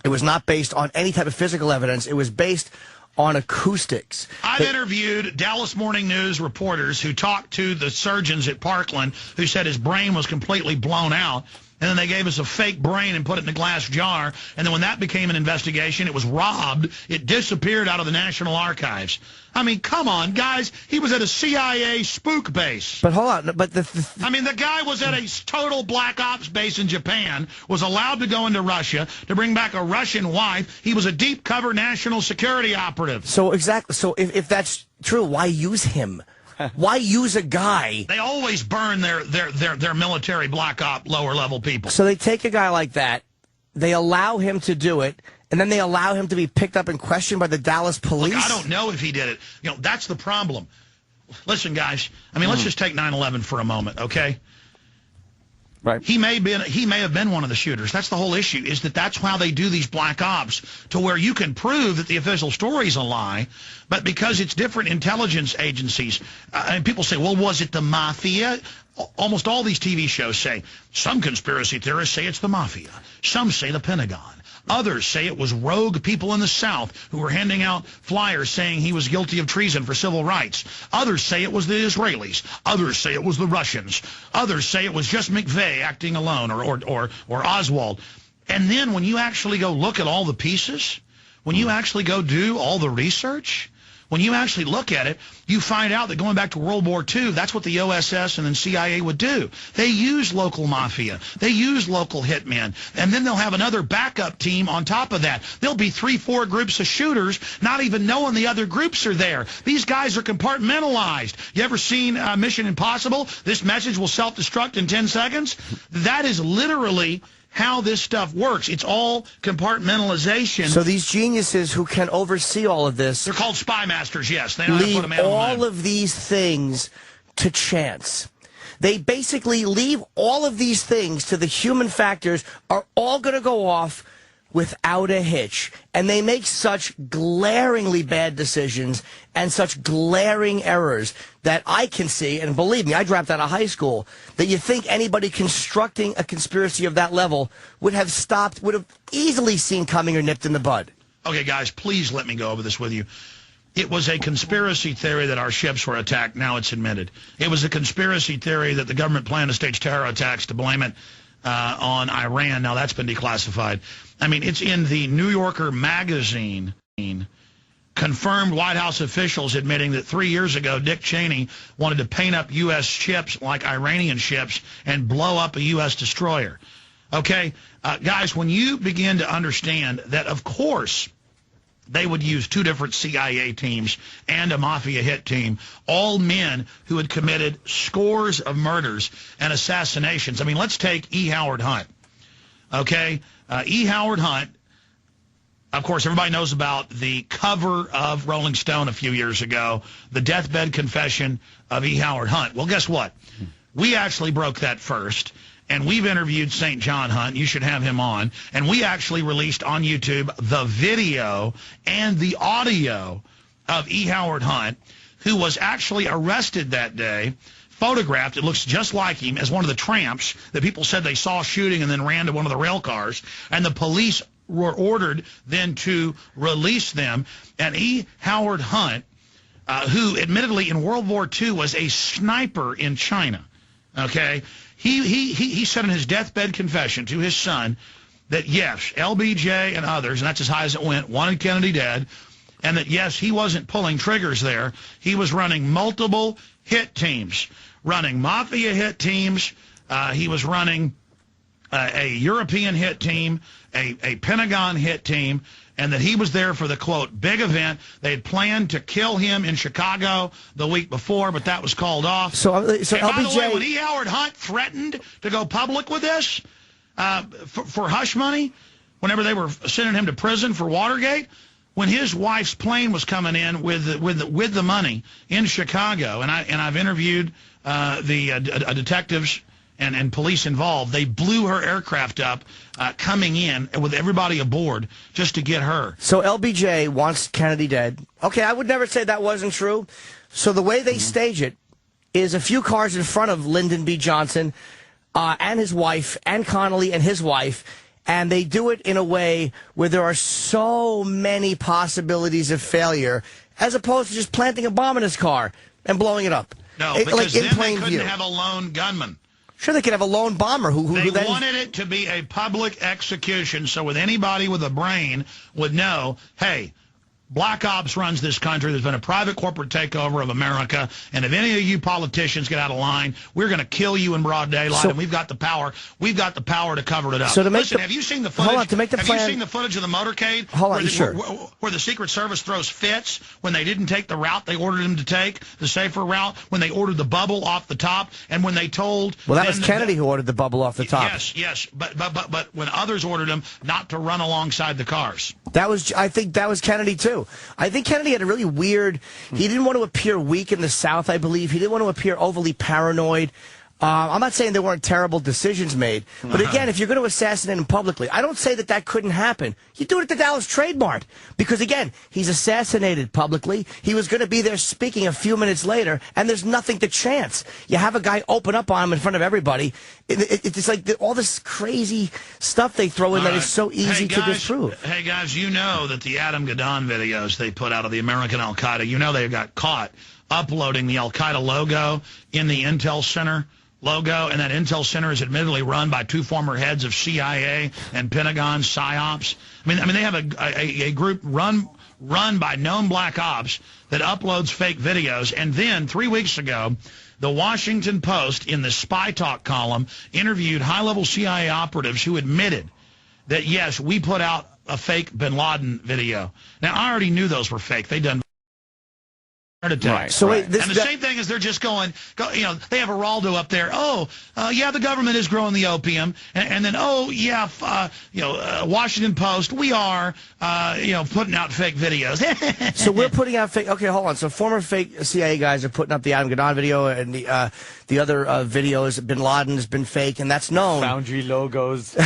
It was not based on any type of physical evidence. It was based on acoustics. I've interviewed Dallas Morning News reporters who talked to the surgeons at Parkland who said his brain was completely blown out. And then they gave us a fake brain and put it in a glass jar. And then when that became an investigation, it was robbed. It disappeared out of the National Archives. I mean, come on, guys. He was at a CIA spook base. But hold on. But I mean, the guy was at a total black ops base in Japan, was allowed to go into Russia to bring back a Russian wife. He was a deep cover national security operative. So exactly. So if that's true, why use him? Why use a guy? They always burn their military black op lower level people. So they take a guy like that, they allow him to do it, and then they allow him to be picked up and questioned by the Dallas police? Look, I don't know if he did it. You know, that's the problem. Listen, guys, I mean, let's just take 9/11 for a moment, okay? Right. He may have been one of the shooters. That's the whole issue, is that's how they do these black ops, to where you can prove that the official story is a lie, but because it's different intelligence agencies, and people say, well, was it the mafia? Almost all these TV shows say, some conspiracy theorists say it's the mafia. Some say the Pentagon. Others say it was rogue people in the South who were handing out flyers saying he was guilty of treason for civil rights. Others say it was the Israelis. Others say it was the Russians. Others say it was just McVeigh acting alone, or Oswald. And then when you actually go look at all the pieces, when you actually go do all the research, when you actually look at it, you find out that going back to World War II, that's what the OSS and then CIA would do. They use local mafia. They use local hitmen. And then they'll have another backup team on top of that. There'll be 3-4 groups of shooters, not even knowing the other groups are there. These guys are compartmentalized. You ever seen Mission Impossible? This message will self-destruct in 10 seconds? That is literally how this stuff works. It's all compartmentalization. So these geniuses who can oversee all of this... They're called spy masters, yes. They know how to put a man on the all moon. of these things to chance. They basically leave all of these things to the human factors are all going to go off without a hitch. And they make such glaringly bad decisions and such glaring errors that I can see, and believe me, I dropped out of high school, that you think anybody constructing a conspiracy of that level would have easily seen coming or nipped in the bud. Okay, guys, please let me go over this with you. It was a conspiracy theory that our ships were attacked. Now it's admitted. It was a conspiracy theory that the government planned to stage terror attacks to blame it on Iran. Now that's been declassified. I mean, it's in the New Yorker magazine. Confirmed White House officials admitting that 3 years ago, Dick Cheney wanted to paint up U.S. ships like Iranian ships and blow up a U.S. destroyer. Okay, guys, when you begin to understand that, of course, they would use 2 different CIA teams and a mafia hit team, all men who had committed scores of murders and assassinations. I mean, let's take E. Howard Hunt. Okay, E. Howard Hunt, of course, everybody knows about the cover of Rolling Stone a few years ago, the deathbed confession of E. Howard Hunt. Well, guess what? We actually broke that first. and we've interviewed St. John Hunt. You should have him on. And we actually released on YouTube the video and the audio of E. Howard Hunt, who was actually arrested that day, photographed, it looks just like him, as one of the tramps that people said they saw shooting and then ran to one of the rail cars. And the police were ordered then to release them. And E. Howard Hunt, who admittedly in World War II was a sniper in China, okay, he said in his deathbed confession to his son that, yes, LBJ and others, and that's as high as it went, wanted Kennedy dead, and that, yes, he wasn't pulling triggers there. He was running multiple hit teams, running mafia hit teams. He was running a European hit team, a Pentagon hit team, and that he was there for the, quote, big event. They had planned to kill him in Chicago the week before, but that was called off. So and LBJ... by the way, when E. Howard Hunt threatened to go public with this for hush money, whenever they were sending him to prison for Watergate, when his wife's plane was coming in with the money in Chicago, and I've interviewed the detectives and police involved, they blew her aircraft up coming in with everybody aboard just to get her. So LBJ wants Kennedy dead. Okay, I would never say that wasn't true. So the way they stage it is a few cars in front of Lyndon B. Johnson and his wife, and Connolly and his wife, and they do it in a way where there are so many possibilities of failure, as opposed to just planting a bomb in his car and blowing it up. No, like because in then plain they couldn't view. have a lone gunman. Sure, they could have a lone bomber who They then wanted it to be a public execution, so with anybody with a brain would know, hey, Black Ops runs this country. There's been a private corporate takeover of America, and if any of you politicians get out of line, we're going to kill you in broad daylight, and we've got the power. We've got the power to cover it up. So to make Listen, have you seen the footage? Hold on, to make the have plan, you seen the footage of the motorcade? Hold on, where the Secret Service throws fits when they didn't take the route they ordered them to take, the safer route, when they ordered the bubble off the top, and when they told... Well, that was Kennedy who ordered the bubble off the top. Yes, but when others ordered them not to run alongside the cars. I think that was Kennedy, too. I think Kennedy had a really weird... He didn't want to appear weak in the South, I believe. He didn't want to appear overly paranoid. I'm not saying there weren't terrible decisions made. But again, if you're going to assassinate him publicly, I don't say that couldn't happen. You do it at the Dallas Trade Mart. Because, again, he's assassinated publicly. He was going to be there speaking a few minutes later, and there's nothing to chance. You have a guy open up on him in front of everybody. It's like all this crazy stuff they throw in that is so easy to disprove. Hey, guys, you know that the Adam Gadon videos they put out of the American Al-Qaeda, you know they got caught uploading the Al-Qaeda logo in the Intel Center logo, and that Intel Center is admittedly run by two former heads of CIA and Pentagon PsyOps. I mean, they have a group run by known black ops that uploads fake videos. And then 3 weeks ago, the Washington Post, in the Spy Talk column, interviewed high-level CIA operatives who admitted that, yes, we put out a fake bin Laden video. Now, I already knew those were fake. They done Right. So wait, and the same thing is they're just going, they have Geraldo up there. Yeah, the government is growing the opium. And then, Washington Post, we are, putting out fake videos. So we're putting out fake. Okay, hold on. So former fake CIA guys are putting up the Adam Gadon video, and the other videos, bin Laden has been fake, and that's known. Foundry logos.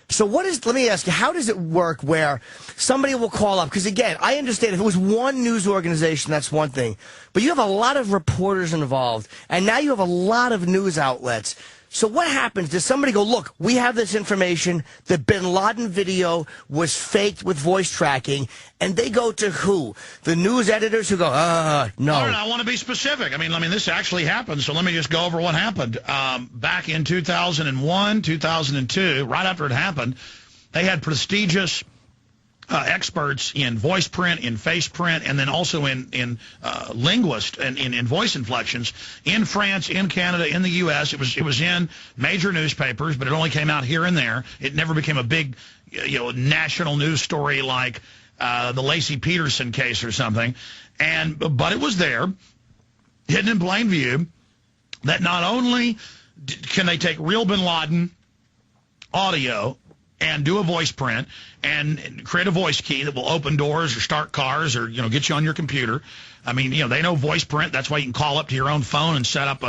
So let me ask you, how does it work where somebody will call up? Because, again, I understand if it was one news organization, that's one thing. But you have a lot of reporters involved, and now you have a lot of news outlets. So what happens? Does somebody go, look, we have this information, the bin Laden video was faked with voice tracking, and they go to who? The news editors who go, no. All right, I want to be specific. I mean, this actually happened, so let me just go over what happened. Back in 2001, 2002, right after it happened, they had prestigious experts in voice print, in face print, and then also in linguist and in voice inflections in France, in Canada, in the U.S. It was in major newspapers, but it only came out here and there. It never became a big, national news story like the Lacey Peterson case or something. But it was there, hidden in plain view, that not only can they take real bin Laden audio and do a voice print and create a voice key that will open doors or start cars or, get you on your computer. I mean, they know voice print. That's why you can call up to your own phone and set up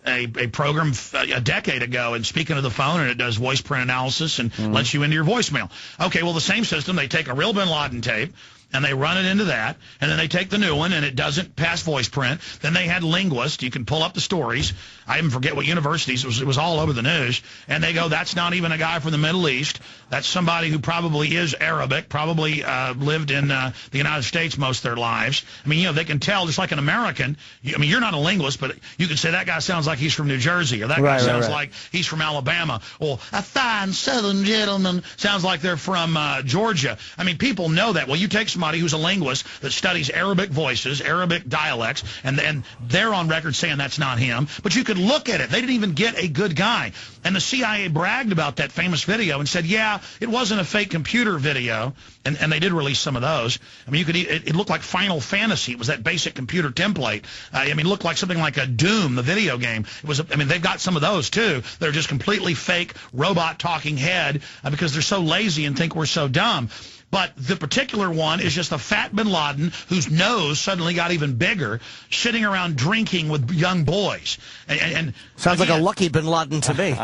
a program a decade ago and speaking to the phone, and it does voice print analysis and lets you into your voicemail. Okay, well, the same system, they take a real bin Laden tape, and they run it into that, and then they take the new one, and it doesn't pass voice print. Then they had linguists. You can pull up the stories. I even forget what universities. It was all over the news. And they go, that's not even a guy from the Middle East. That's somebody who probably is Arabic, probably lived in the United States most of their lives. I mean, they can tell, just like an American. You're not a linguist, but you can say that guy sounds like he's from New Jersey, or that guy sounds like he's from Alabama, or a fine Southern gentleman sounds like they're from Georgia. I mean, people know that. Well, you take somebody who's a linguist that studies Arabic voices, Arabic dialects, and they're on record saying that's not him. But you could look at it. They didn't even get a good guy. And the CIA bragged about that famous video and said, yeah, it wasn't a fake computer video. And they did release some of those. I mean, it looked like Final Fantasy. It was that basic computer template. It looked like something like a Doom, the video game. They've got some of those, too. They're just completely fake robot talking head because they're so lazy and think we're so dumb. But the particular one is just a fat bin Laden whose nose suddenly got even bigger, sitting around drinking with young boys. And sounds like a lucky bin Laden to me.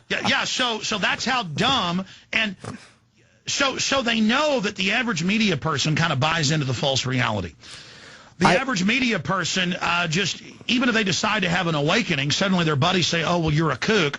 Yeah. So that's how dumb. And so they know that the average media person kind of buys into the false reality. The average media person just, even if they decide to have an awakening, suddenly their buddies say, oh, well, you're a kook.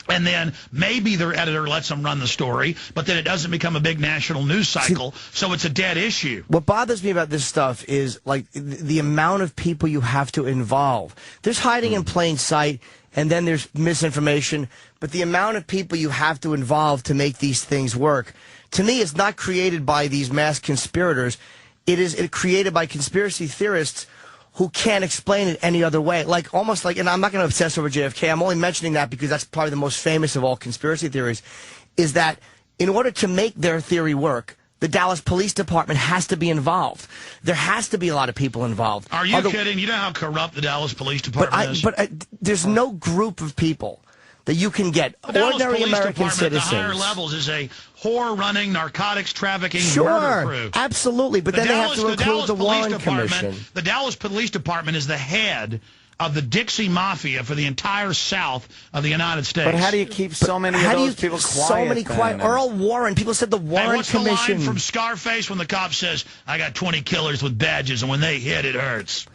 And then maybe their editor lets them run the story, but then it doesn't become a big national news cycle, so it's a dead issue. What bothers me about this stuff is like the amount of people you have to involve. There's hiding in plain sight, and then there's misinformation, but the amount of people you have to involve to make these things work, to me, is not created by these mass conspirators. It's created by conspiracy theorists who can't explain it any other way. Almost like, and I'm not going to obsess over JFK, I'm only mentioning that because that's probably the most famous of all conspiracy theories, is that in order to make their theory work, the Dallas Police Department has to be involved. There has to be a lot of people involved. Are you kidding? You know how corrupt the Dallas Police Department is? But there's no group of people that you can get. Ordinary American citizens. The higher levels is a whore-running, narcotics trafficking, murder crew. Absolutely, but then they have to include the Warren Commission. The Dallas Police Department is the head of the Dixie Mafia for the entire South of the United States. But how do you keep so many of those people quiet? So many quiet. Earl Warren. People said the Warren Commission. What's the line from Scarface when the cop says, I got 20 killers with badges, and when they hit, it hurts?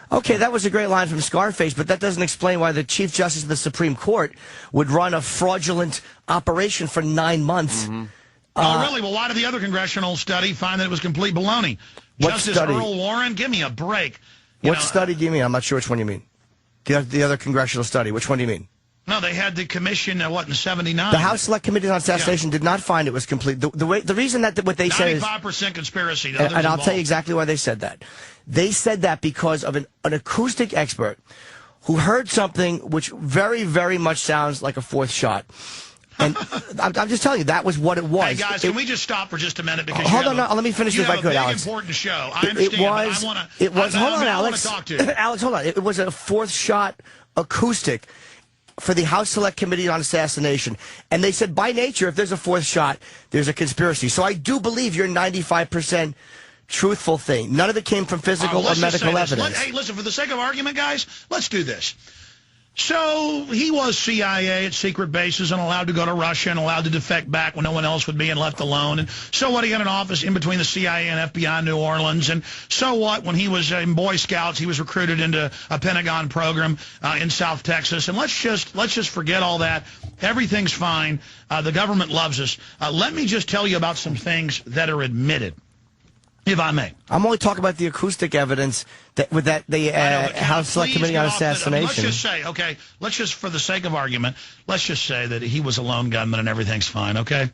Okay, that was a great line from Scarface, but that doesn't explain why the Chief Justice of the Supreme Court would run a fraudulent operation for 9 months. Oh, really? Well, why did the other congressional study find that it was complete baloney? What Justice study? Earl Warren? Give me a break. What study do you mean? I'm not sure which one you mean. The other congressional study. Which one do you mean? No, they had the commission, in 79? The House Select Committee on Assassination did not find it was complete. The reason that what they said is 95% conspiracy. And I'll tell you exactly why they said that. They said that because of an acoustic expert who heard something which very, very much sounds like a fourth shot. And I'm just telling you, that was what it was. Hey, guys, can we just stop for just a minute? Because hold on, let me finish this if I could, Alex. It's a important show. I understand, hold on, Alex. I want to talk to you. Alex, hold on. It was a fourth shot acoustic for the House Select Committee on Assassination. And they said, by nature, if there's a fourth shot, there's a conspiracy. So I do believe your 95% truthful thing. None of it came from physical or medical evidence. Hey, listen, for the sake of argument, guys, let's do this. So he was CIA at secret bases and allowed to go to Russia and allowed to defect back when no one else would be and left alone. And so what, he had an office in between the CIA and FBI in New Orleans. And so what, when he was in Boy Scouts, he was recruited into a Pentagon program in South Texas. And let's just forget all that. Everything's fine. The government loves us. Let me just tell you about some things that are admitted, if I may. I'm only talking about the acoustic evidence that the House Select Committee on Assassination. Let's just say, okay, for the sake of argument, let's just say that he was a lone gunman and everything's fine, okay?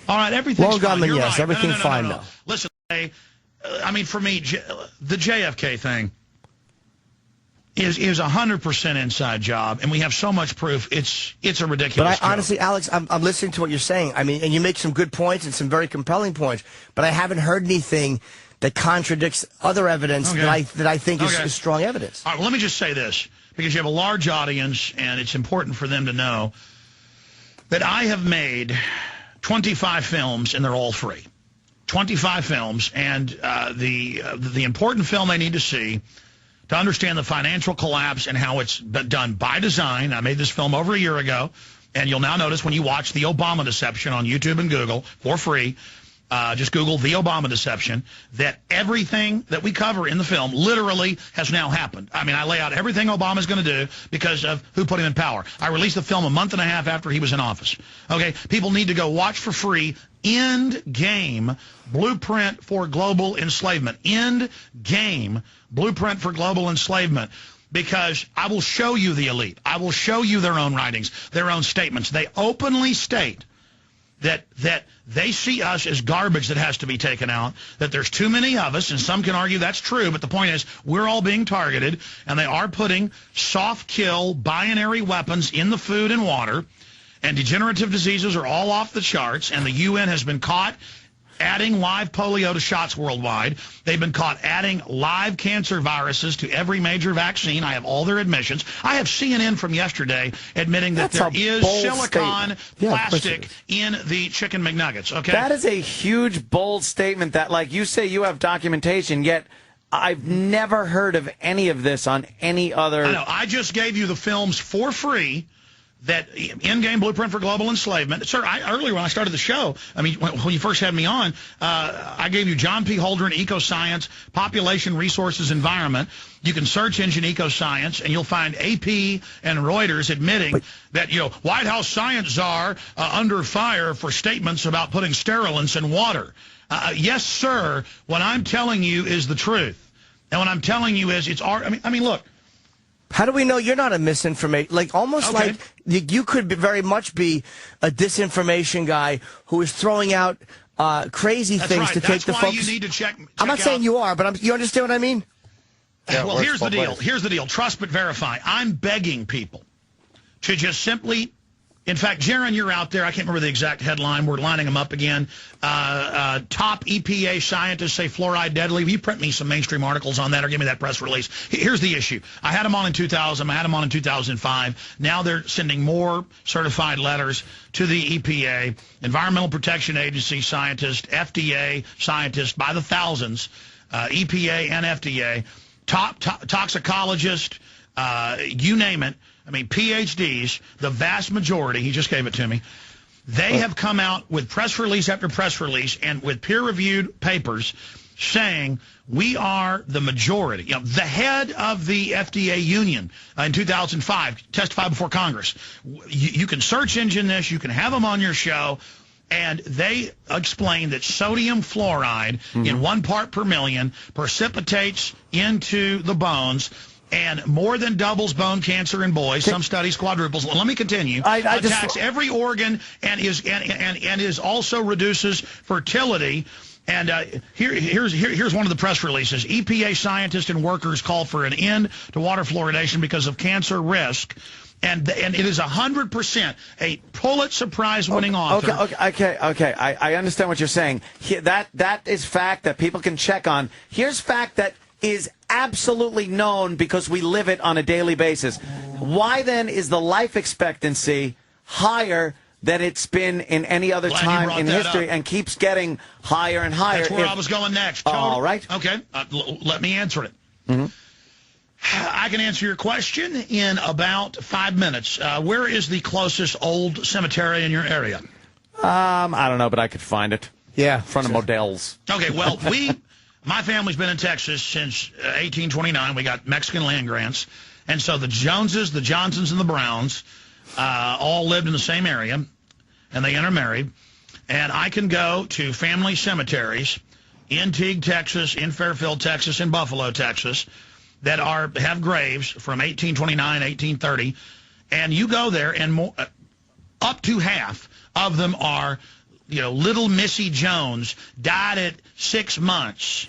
All right, everything's fine. Lone gunman, You're yes, right. everything's fine no. now. Listen, for me, the JFK thing is 100% inside job, and we have so much proof. It's a ridiculous But honestly, Alex, I'm listening to what you're saying. I mean, and you make some good points and some very compelling points, but I haven't heard anything that contradicts other evidence that I think is strong evidence. All right, well, let me just say this, because you have a large audience, and it's important for them to know that I have made 25 films, and they're all free. 25 films, and the important film they need to see to understand the financial collapse and how it's been done by design. I made this film over a year ago, and you'll now notice when you watch The Obama Deception on YouTube and Google for free, just Google The Obama Deception, that everything that we cover in the film literally has now happened. I mean, I lay out everything Obama's going to do because of who put him in power. I released the film a month and a half after he was in office. Okay, people need to go watch for free End Game Blueprint for Global Enslavement. End Game Blueprint for Global Enslavement. Because I will show you the elite. I will show you their own writings, their own statements. They openly state that they see us as garbage that has to be taken out, that there's too many of us, and some can argue that's true, but the point is we're all being targeted, and they are putting soft kill binary weapons in the food and water, and degenerative diseases are all off the charts, and the UN has been caught adding live polio to shots worldwide. They've been caught adding live cancer viruses to every major vaccine. I have all their admissions. I have CNN from yesterday admitting that there is silicon plastic in the chicken McNuggets. Okay, that is a huge, bold statement that, like you say, you have documentation, yet I've never heard of any of this on any other... I know. I just gave you the films for free. That Endgame Blueprint for Global Enslavement. Sir, earlier when I started the show, I mean, when you first had me on, I gave you John P. Holdren, Ecoscience, Population, Resources, Environment. You can search engine Ecoscience, and you'll find AP and Reuters admitting that, White House science czar under fire for statements about putting sterilants in water. Yes, sir, what I'm telling you is the truth. And what I'm telling you is I mean, look. How do we know you're not a misinformation? Like, almost like you could very much be a disinformation guy who is throwing out crazy things to take the focus. That's why you need to check I'm not saying you are, but you understand what I mean? Yeah, well, here's the deal. Here's the deal. Trust but verify. I'm begging people to just simply... In fact, Jaron, you're out there. I can't remember the exact headline. We're lining them up again. Top EPA scientists say fluoride deadly. Will you print me some mainstream articles on that or give me that press release? Here's the issue. I had them on in 2000. I had them on in 2005. Now they're sending more certified letters to the EPA, Environmental Protection Agency scientists, FDA scientists by the thousands, EPA and FDA, top toxicologist, you name it. I mean, PhDs, the vast majority, he just gave it to me, they have come out with press release after press release and with peer-reviewed papers saying we are the majority. The head of the FDA union in 2005 testified before Congress. You can search engine this. You can have them on your show. And they explain that sodium fluoride in 1 part per million precipitates into the bones and more than doubles bone cancer in boys. Some studies quadruples. Well, let me continue. Attacks every organ and is also reduces fertility. And here's one of the press releases. EPA scientists and workers call for an end to water fluoridation because of cancer risk. And it is 100% a Pulitzer Prize-winning author. Okay. I understand what you're saying. That is fact that people can check on. Here's fact that is absolutely known because we live it on a daily basis. Why then is the life expectancy higher than it's been in any other time in history and keeps getting higher and higher? That's where I was going next. All right. Okay. Let me answer it. I can answer your question in about 5 minutes. Where is the closest old cemetery in your area? I don't know, but I could find it. Yeah. In front of Modell's. Okay, well, my family's been in Texas since 1829. We got Mexican land grants. And so the Joneses, the Johnsons, and the Browns all lived in the same area, and they intermarried. And I can go to family cemeteries in Teague, Texas, in Fairfield, Texas, in Buffalo, Texas, that have graves from 1829, 1830. And you go there, and up to half of them are, little Missy Jones, died at 6 months.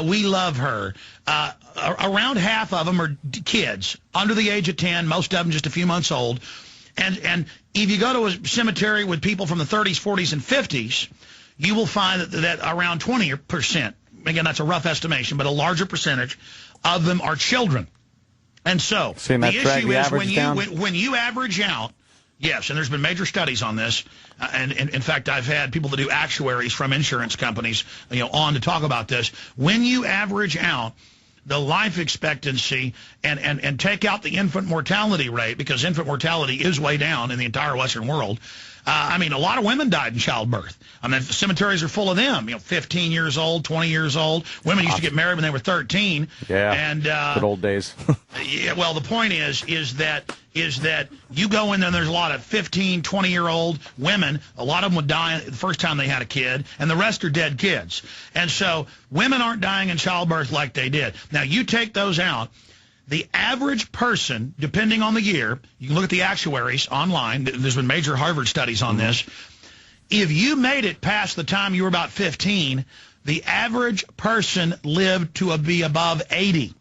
We love her. Around half of them are kids under the age of 10, most of them just a few months old. And if you go to a cemetery with people from the 30s, 40s, and 50s, you will find that around 20%, again, that's a rough estimation, but a larger percentage of them are children. And so the issue is when you average out, yes, and there's been major studies on this, and in fact, I've had people that do actuaries from insurance companies, on to talk about this. When you average out the life expectancy and take out the infant mortality rate, because infant mortality is way down in the entire Western world. I mean, a lot of women died in childbirth. I mean, cemeteries are full of them. 15 years old, 20 years old. Women used to get married when they were 13. Yeah, and good old days. Yeah, well, the point is that you go in there and there's a lot of 15, 20-year-old women. A lot of them would die the first time they had a kid, and the rest are dead kids. And so women aren't dying in childbirth like they did. Now, you take those out. The average person, depending on the year, you can look at the actuaries online. There's been major Harvard studies on this. If you made it past the time you were about 15, the average person lived to be above 80.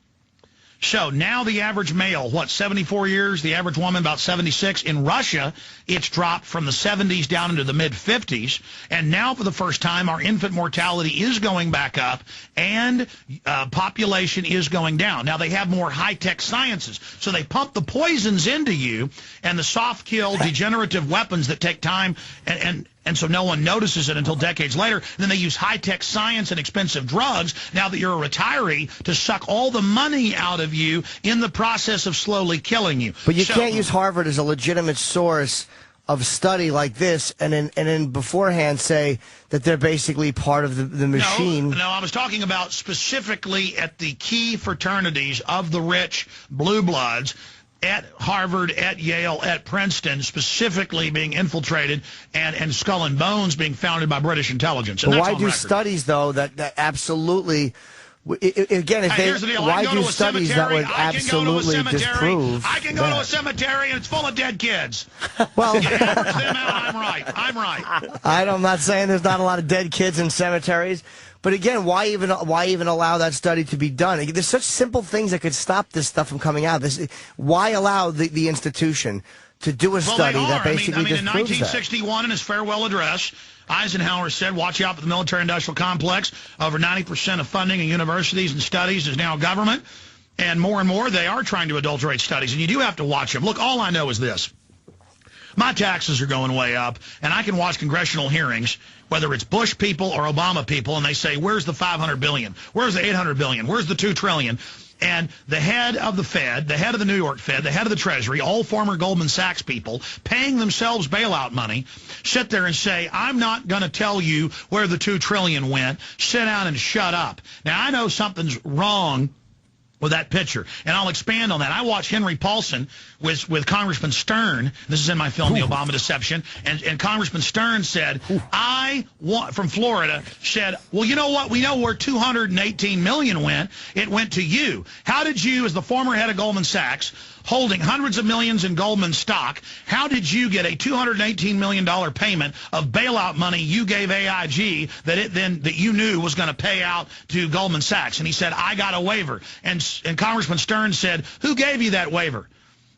So now the average male, 74 years? The average woman, about 76. In Russia, it's dropped from the 70s down into the mid-50s. And now for the first time, our infant mortality is going back up and population is going down. Now, they have more high-tech sciences. So they pump the poisons into you and the soft-kill degenerative weapons that take time and so no one notices it until decades later. And then they use high-tech science and expensive drugs, now that you're a retiree, to suck all the money out of you in the process of slowly killing you. But you can't use Harvard as a legitimate source of study like this and then beforehand say that they're basically part of the machine. No, I was talking about specifically at the key fraternities of the rich blue bloods, at Harvard, at Yale, at Princeton, specifically being infiltrated, and Skull and Bones being founded by British intelligence. And but that's why on do record. studies, though, that absolutely... Again, if Here's the deal. why do studies that would absolutely disprove I can go to a cemetery and it's full of dead kids. Well, You average them out, I'm right. I'm not saying there's not a lot of dead kids in cemeteries, but again, why even allow that study to be done? There's such simple things that could stop this stuff from coming out. Why allow the institution to do a study that basically in disproves 1961 in his farewell address, Eisenhower said, watch out for the military-industrial complex. Over 90% of funding in universities and studies is now government. And more, they are trying to adulterate studies. And you do have to watch them. Look, all I know is this. My taxes are going way up, and I can watch congressional hearings, whether it's Bush people or Obama people, and they say, where's the $500 billion? Where's the $800 billion? Where's the $2 trillion? And the head of the Fed, the head of the New York Fed, the head of the Treasury, all former Goldman Sachs people, paying themselves bailout money, sit there and say, I'm not going to tell you where the $2 trillion went. Sit down and shut up. Now, I know something's wrong with that picture, and I'll expand on that. I watched Henry Paulson with Congressman Stern. This is in my film, The Obama Deception. And Congressman Stern said, from Florida, said, well, you know what? We know where $218 million went. It went to you. How did you, as the former head of Goldman Sachs, holding hundreds of millions in Goldman stock, how did you get a $218 million payment of bailout money you gave AIG that you knew was going to pay out to Goldman Sachs? And he said, I got a waiver. And Congressman Stern said, who gave you that waiver?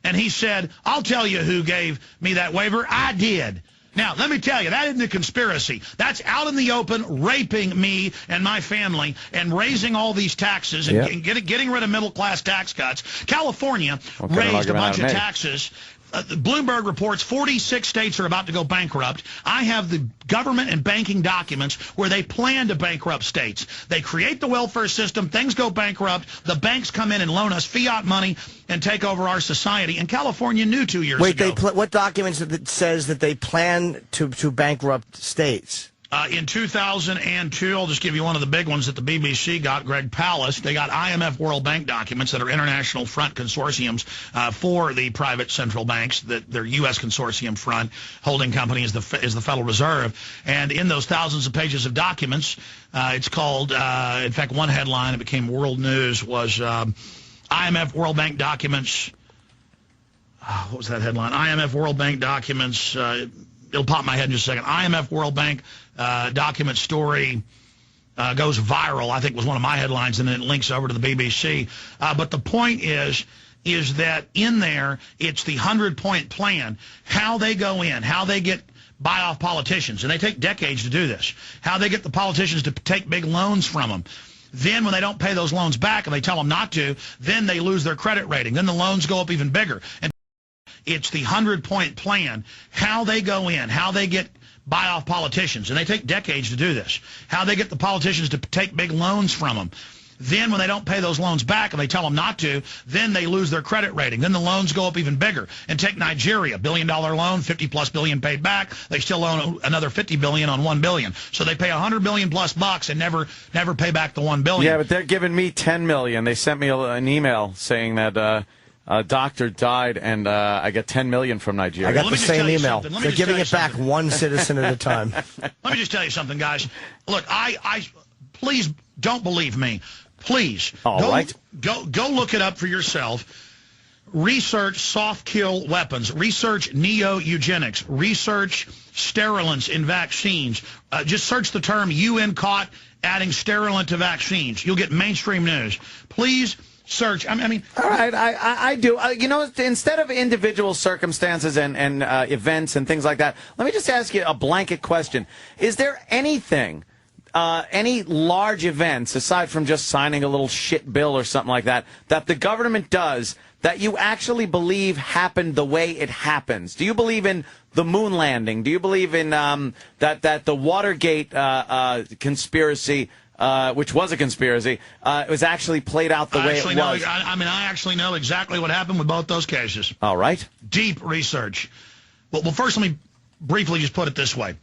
And he said, I'll tell you who gave me that waiver. I did. Now, let me tell you, that isn't a conspiracy. That's out in the open, raping me and my family and raising all these taxes and getting rid of middle-class tax cuts. California raised a bunch of taxes. Bloomberg reports 46 states are about to go bankrupt. I have the government and banking documents where they plan to bankrupt states. They create the welfare system, things go bankrupt, the banks come in and loan us fiat money and take over our society. And California knew 2 years ago. Wait, what documents that says that they plan to bankrupt states? In 2002, I'll just give you one of the big ones that the BBC got, Greg Palast. They got IMF World Bank documents that are international front consortiums for the private central banks. That their U.S. consortium front holding company is the Federal Reserve. And in those thousands of pages of documents, it's called, in fact, one headline, it became world news, was IMF World Bank documents. What was that headline? IMF World Bank documents. It'll pop in my head in just a second. IMF World Bank document story goes viral, I think was one of my headlines, and then it links over to the BBC. But the point is that in there, it's the 100-point plan, how they go in, how they buy off politicians, and they take decades to do this, how they get the politicians to take big loans from them. Then when they don't pay those loans back and they tell them not to, then they lose their credit rating. Then the loans go up even bigger. And it's the 100-point plan, how they go in, how they buy off politicians. And they take decades to do this. How they get the politicians to take big loans from them. Then when they don't pay those loans back and they tell them not to, then they lose their credit rating. Then the loans go up even bigger. And take Nigeria, $1 billion loan, 50+ billion paid back. They still own another 50 billion on $1 billion. So they pay 100 billion plus bucks and never pay back the $1 billion. Yeah, but they're giving me 10 million. They sent me an email saying that a doctor died and I get 10 million from Nigeria. I got the same email. They're giving it back one citizen at a time. Let me just tell you something, guys. Look, I please don't believe me. Please. Go look it up for yourself. Research soft kill weapons. Research neo-eugenics. Research sterilants in vaccines. Just search the term UN caught adding sterilant to vaccines. You'll get mainstream news. Please search. I mean, all right, I do. Instead of individual circumstances and events and things like that, let me just ask you a blanket question. Is there anything, any large events, aside from just signing a little shit bill or something like that, that the government does that you actually believe happened the way it happens? Do you believe in the moon landing? Do you believe in that the Watergate conspiracy, which was a conspiracy, was actually played out the way it was? I actually know exactly what happened with both those cases. All right. Deep research. Well, first let me briefly just put it this way.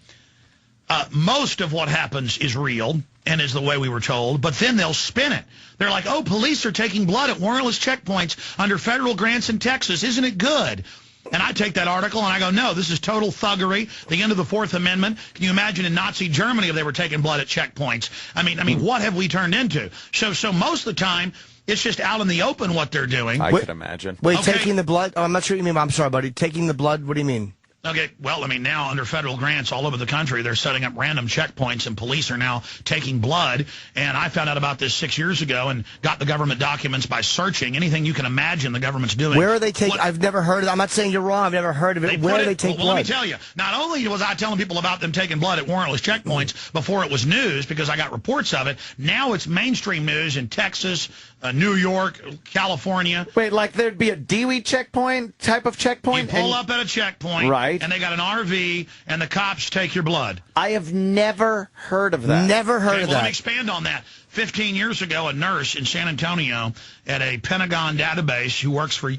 Most of what happens is real and is the way we were told, but then they'll spin it. They're like, oh, police are taking blood at warrantless checkpoints under federal grants in Texas. Isn't it good? And I take that article and I go, no, this is total thuggery, the end of the Fourth Amendment. Can you imagine in Nazi Germany if they were taking blood at checkpoints? I mean, what have we turned into? So most of the time, it's just out in the open what they're doing. I could imagine. Wait, okay. Taking the blood? Oh, I'm not sure what you mean. I'm sorry, buddy. Taking the blood? What do you mean? Okay, well, now under federal grants all over the country, they're setting up random checkpoints, and police are now taking blood. And I found out about this 6 years ago and got the government documents by searching. Anything you can imagine the government's doing. Where are they taking? I've never heard of it. I'm not saying you're wrong. I've never heard of it. Where do they take blood? Well, let me tell you. Not only was I telling people about them taking blood at warrantless checkpoints before it was news, because I got reports of it, now it's mainstream news in Texas, New York, California. Wait, like there'd be a Dewey checkpoint type of checkpoint? You pull up at a checkpoint. Right. And they got an RV, and the cops take your blood. I have never heard of that. Never heard of that. Let me expand on that. 15 years ago, a nurse in San Antonio at a Pentagon database who works for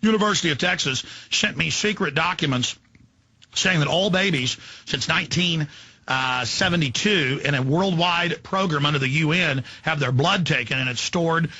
University of Texas sent me secret documents saying that all babies since 1972 in a worldwide program under the UN have their blood taken, and it's stored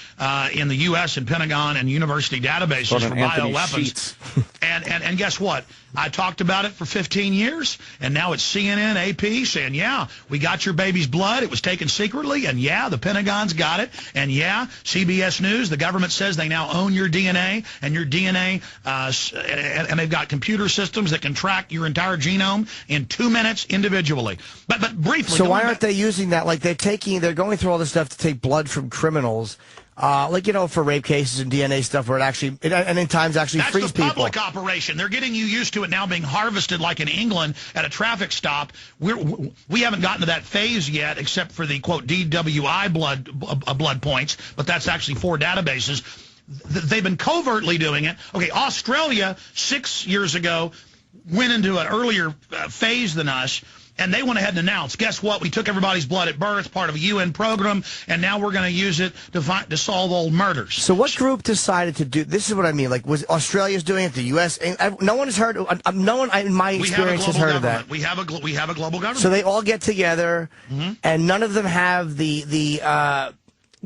in the U.S. and Pentagon and university databases for bioweapons. And guess what? I talked about it for 15 years, and now it's CNN, AP saying, yeah, we got your baby's blood. It was taken secretly, and yeah, the Pentagon's got it, and yeah, CBS News, the government says they now own your DNA, and your DNA, and they've got computer systems that can track your entire genome in 2 minutes individually. But briefly. So why aren't they using that? Like they're going through all this stuff to take blood from criminals. For rape cases and DNA stuff where and in times frees people. That's the public operation. They're getting you used to it now being harvested like in England at a traffic stop. We haven't gotten to that phase yet except for the, quote, DWI blood points, but that's actually 4 databases. They've been covertly doing it. Okay, Australia 6 years ago went into an earlier phase than us. And they went ahead and announced, guess what? We took everybody's blood at birth, part of a UN program, and now we're going to use it to solve old murders. So what group decided to do? This is what I mean. Like, was Australia's doing it? The U.S. No one has heard. No one, in my experience, has heard of that. We have a global government. So they all get together, and none of them have the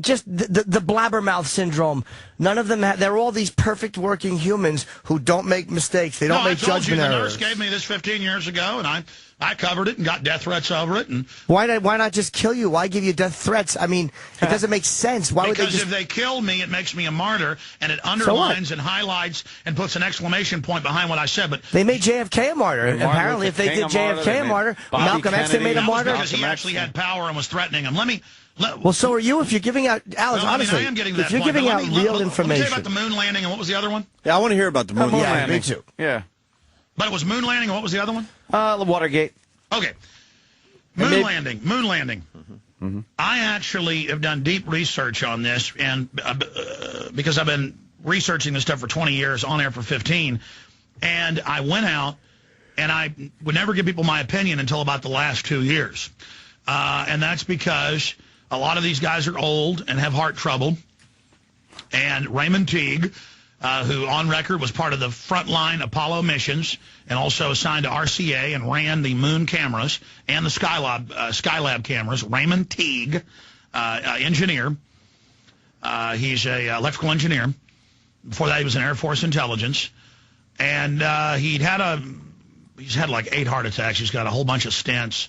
blabbermouth syndrome. None of them they're all these perfect working humans who don't make mistakes. They don't make judgment errors. The nurse gave me this 15 years ago, and I covered it and got death threats over it. And why not just kill you? Why give you death threats? I mean, it doesn't make sense. Why would they if they kill me, it makes me a martyr, and it underlines and highlights and puts an exclamation point behind what I said. But they made JFK a martyr. Apparently, if they did JFK a martyr, Malcolm X, they made a martyr. Because he actually had power and was threatening him. Well, so are you. If you're giving out, Alex, honestly, I am getting if you're giving out real information. Let me tell you about the moon landing, and what was the other one? Yeah, I want to hear about the moon landing. Yeah, me too. Yeah. But it was moon landing, and what was the other one? Watergate. Okay. Moon landing. I actually have done deep research on this, and because I've been researching this stuff for 20 years, on air for 15, and I went out, and I would never give people my opinion until about the last 2 years. And that's because A lot of these guys are old and have heart trouble. And Raymond Teague, who on record was part of the frontline Apollo missions and also assigned to RCA and ran the moon cameras and the Skylab cameras. Raymond Teague, engineer. He's a electrical engineer. Before that, he was in Air Force intelligence. And he's had like 8 heart attacks. He's got a whole bunch of stents.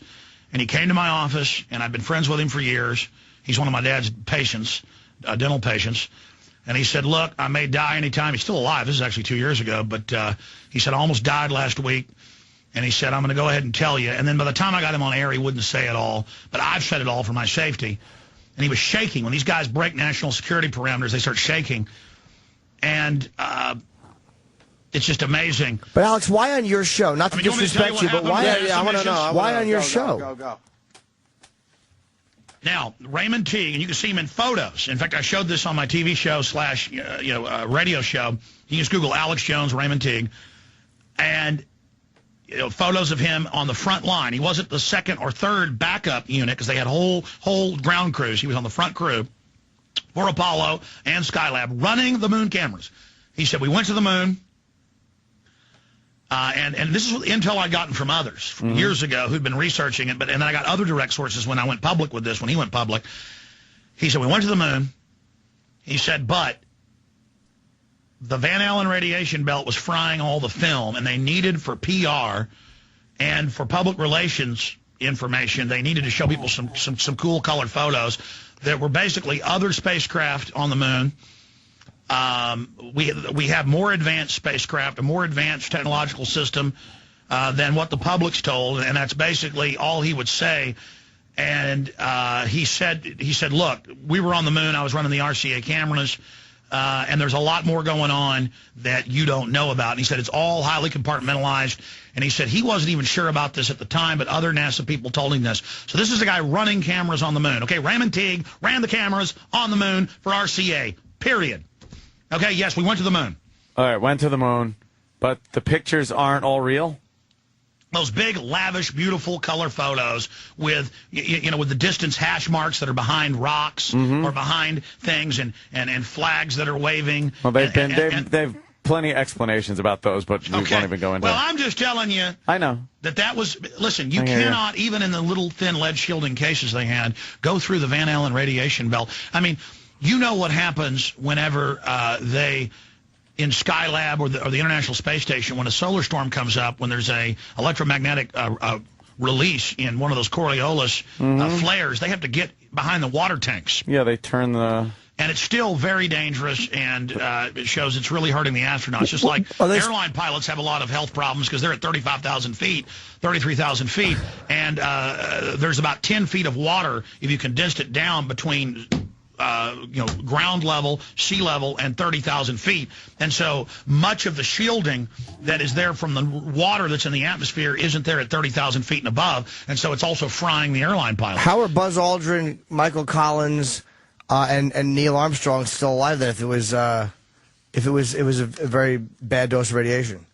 And he came to my office, and I've been friends with him for years. He's one of my dad's patients, dental patients. And he said, look, I may die anytime. He's still alive. This is actually 2 years ago. But he said, I almost died last week. And he said, I'm going to go ahead and tell you. And then by the time I got him on air, he wouldn't say it all. But I've said it all for my safety. And he was shaking. When these guys break national security parameters, they start shaking. And it's just amazing. But, Alex, why on your show? Not to disrespect you, but why? I want to know. Why on your show? Go. Now, Raymond Teague, and you can see him in photos. In fact, I showed this on my TV show / radio show. You can just Google Alex Jones, Raymond Teague, and photos of him on the front line. He wasn't the second or third backup unit because they had whole ground crews. He was on the front crew for Apollo and Skylab running the moon cameras. He said, we went to the moon. And this is intel I'd gotten from others from years ago who'd been researching it, and then I got other direct sources when I went public with this, when he went public. He said, we went to the moon. He said, but the Van Allen radiation belt was frying all the film, and they needed for PR and for public relations information, they needed to show people some cool colored photos that were basically other spacecraft on the moon. We have more advanced spacecraft, a more advanced technological system than what the public's told, and that's basically all he would say. And he said, look, we were on the moon. I was running the RCA cameras, and there's a lot more going on that you don't know about. And he said it's all highly compartmentalized. And he said he wasn't even sure about this at the time, but other NASA people told him this. So this is the guy running cameras on the moon. Okay, Raymond Teague ran the cameras on the moon for RCA, period. Okay, yes, we went to the moon. All right, went to the moon, but the pictures aren't all real? Those big, lavish, beautiful color photos with, with the distance hash marks that are behind rocks or behind things and flags that are waving. Well, they've plenty of explanations about those, but we won't even go into Well, I'm just telling you. I know. That was, listen, you cannot, even in the little thin lead shielding cases they had, go through the Van Allen radiation belt. I mean, you know what happens whenever they, in Skylab or the International Space Station, when a solar storm comes up, when there's a electromagnetic release in one of those Coriolis flares, they have to get behind the water tanks. Yeah, they turn the... And it's still very dangerous, and it shows it's really hurting the astronauts. Just like airline pilots have a lot of health problems because they're at 35,000 feet, 33,000 feet, and there's about 10 feet of water if you condensed it down between... ground level, sea level, and 30,000 feet. And so much of the shielding that is there from the water that's in the atmosphere isn't there at 30,000 feet and above. And so it's also frying the airline pilots. How are Buzz Aldrin, Michael Collins, and Neil Armstrong still alive then if it was a very bad dose of radiation?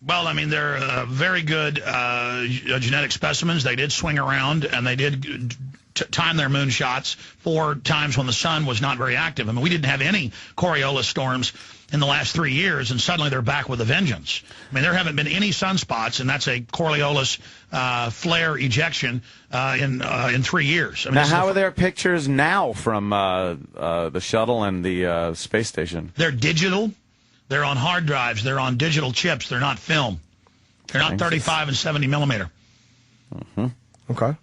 Well, I mean, they're very good genetic specimens. They did swing around, and they did time their moon shots 4 times when the sun was not very active. I mean, we didn't have any Coriolis storms in the last 3 years, and suddenly they're back with a vengeance. I mean, there haven't been any sunspots, and that's a Coriolis flare ejection in 3 years. I mean, now, how are there pictures now from the shuttle and the space station? They're digital. They're on hard drives. They're on digital chips. They're not film. They're not 35 and 70 millimeter. Okay.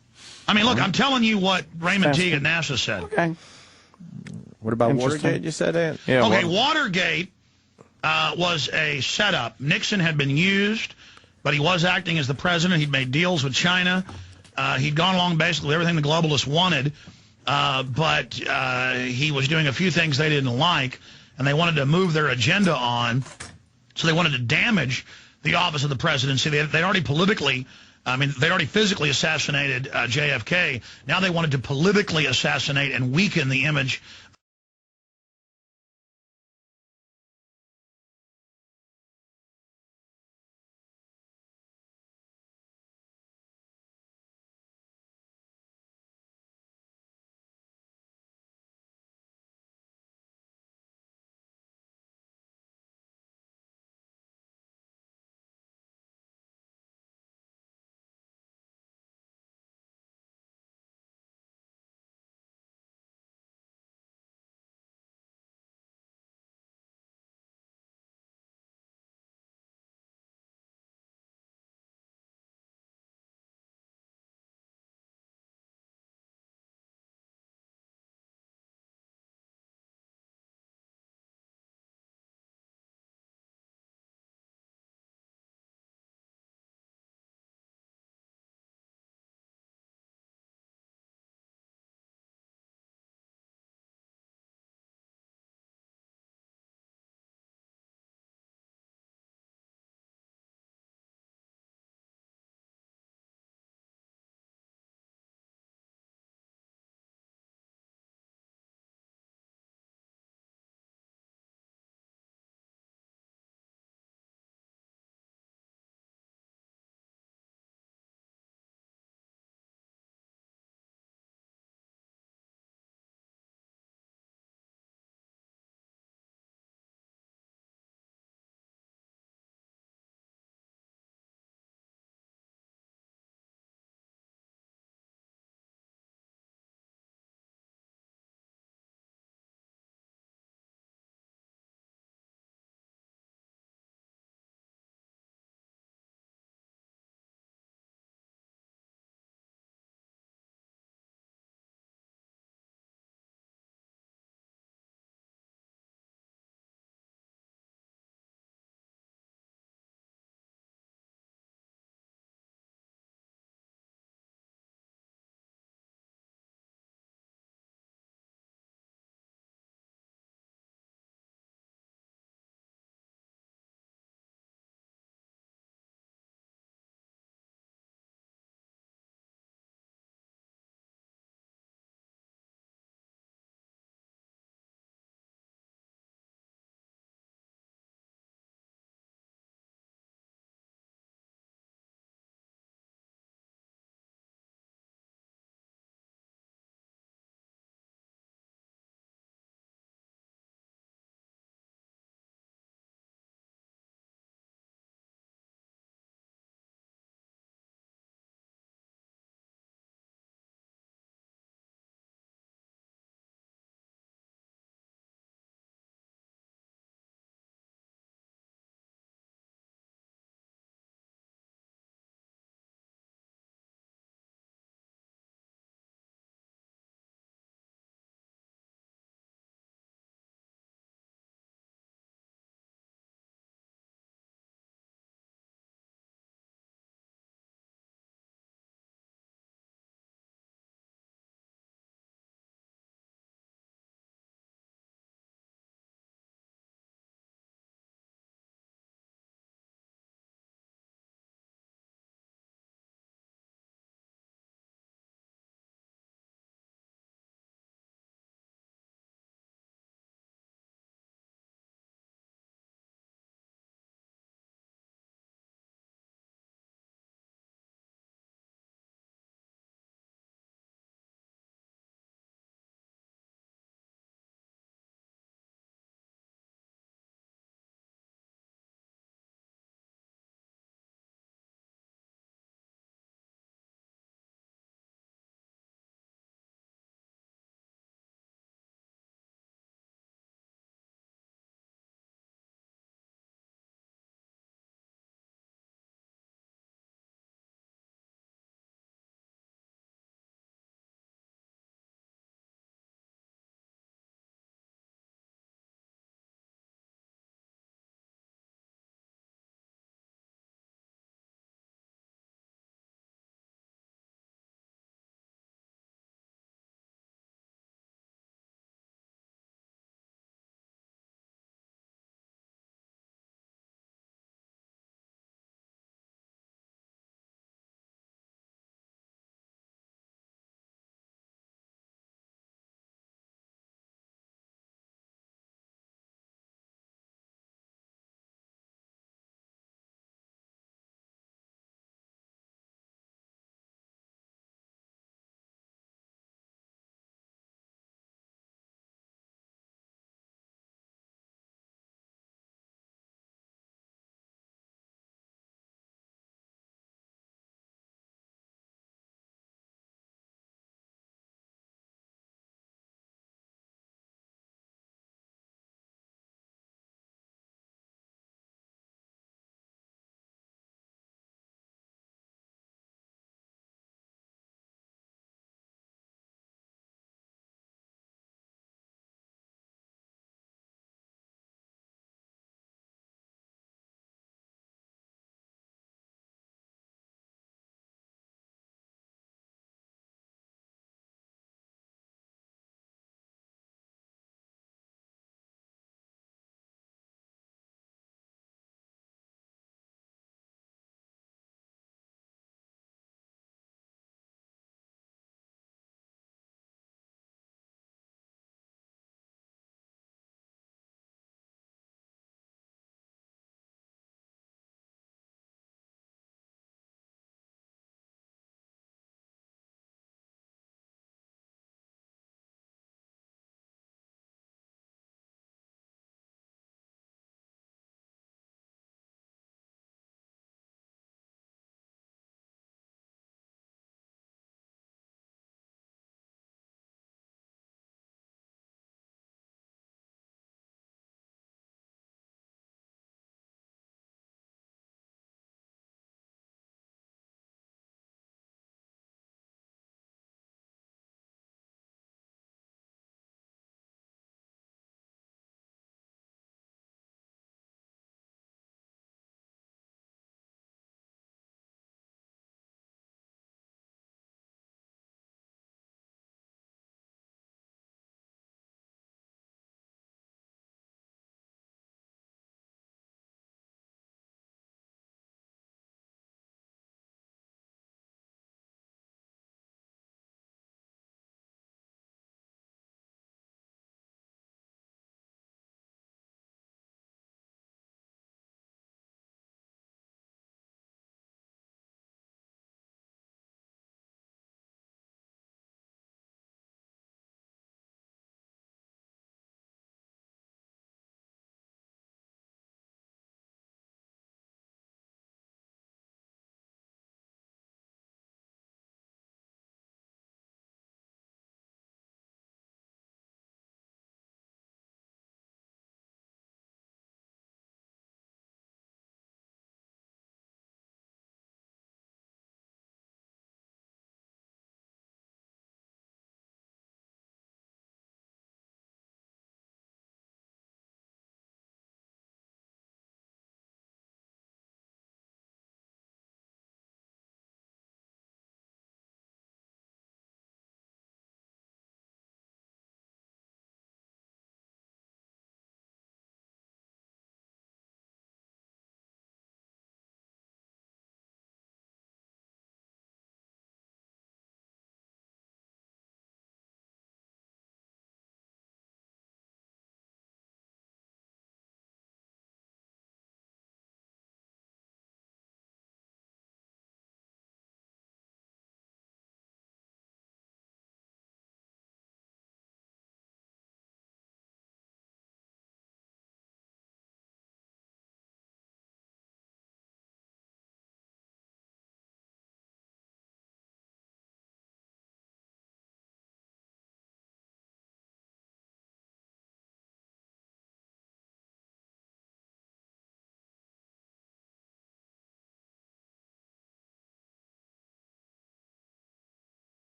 I mean, look, I'm telling you what Raymond Teague at NASA said. Okay. What about Watergate, you said, Ant? Yeah, okay, Watergate was a setup. Nixon had been used, but he was acting as the president. He'd made deals with China. He'd gone along basically with everything the globalists wanted, but he was doing a few things they didn't like, and they wanted to move their agenda on, so they wanted to damage the office of the presidency. They'd already they'd already physically assassinated JFK. Now they wanted to politically assassinate and weaken the image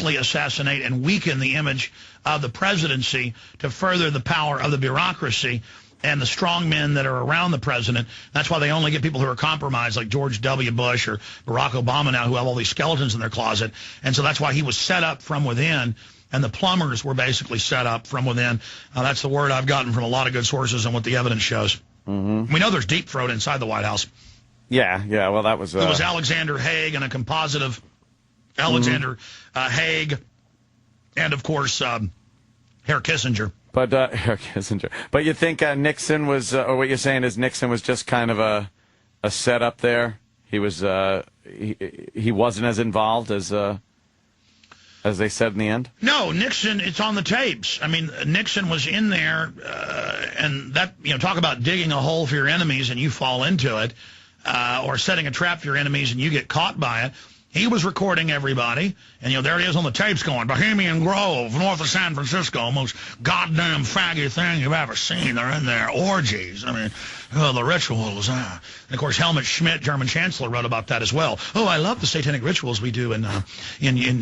directly assassinate and weaken the image of the presidency to further the power of the bureaucracy and the strong men that are around the president. That's why they only get people who are compromised, like George W. Bush or Barack Obama now, who have all these skeletons in their closet. And so that's why he was set up from within, and the plumbers were basically set up from within. That's the word I've gotten from a lot of good sources and what the evidence shows. We know there's deep throat inside the White House. Yeah, well, that was... It was Alexander Haig and a composite of Alexander Haig and, of course, Herr Kissinger. But Herr Kissinger. But you think Nixon was, or what you're saying is Nixon was just kind of a setup there? He was, he wasn't as involved as they said in the end? No, Nixon, it's on the tapes. I mean, Nixon was in there, and that, talk about digging a hole for your enemies and you fall into it, or setting a trap for your enemies and you get caught by it. He was recording everybody, and, there it is on the tapes going, Bohemian Grove, north of San Francisco, most goddamn faggy thing you've ever seen. They're in there, orgies. I mean, the rituals. And, of course, Helmut Schmidt, German chancellor, wrote about that as well. Oh, I love the satanic rituals we do in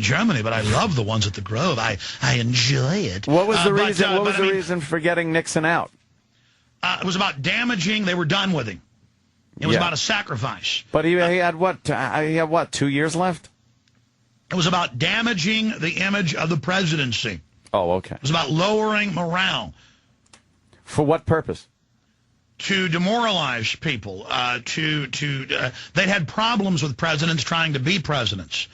Germany, but I love the ones at the Grove. I enjoy it. What was the reason? What was the reason for getting Nixon out? It was about damaging. They were done with him. It was about a sacrifice. But he had what? He had what? 2 years left? It was about damaging the image of the presidency. Oh, okay. It was about lowering morale. For what purpose? To demoralize people. They'd had problems with presidents trying to be presidents.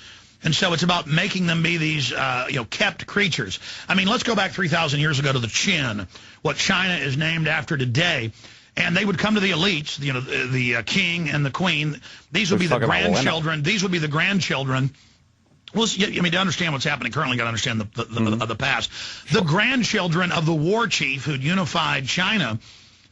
And so it's about making them be these, kept creatures. I mean, let's go back 3,000 years ago to the Qin, what China is named after today. And they would come to the elites, the king and the queen. These would be the grandchildren. These would be the grandchildren. Well, to understand what's happening currently, you got to understand the past. The grandchildren of the war chief who'd unified China,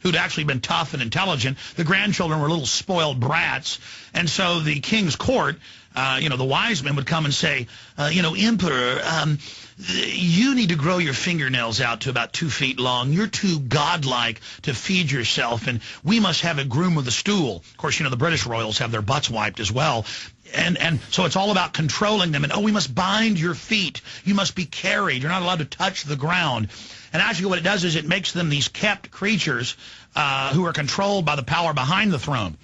who'd actually been tough and intelligent. The grandchildren were little spoiled brats. And so the king's court, the wise men would come and say, Emperor, you need to grow your fingernails out to about 2 feet long. You're too godlike to feed yourself, and we must have a groom with a stool. Of course, the British royals have their butts wiped as well. And so it's all about controlling them. And, we must bind your feet. You must be carried. You're not allowed to touch the ground. And actually what it does is it makes them these kept creatures who are controlled by the power behind the throne.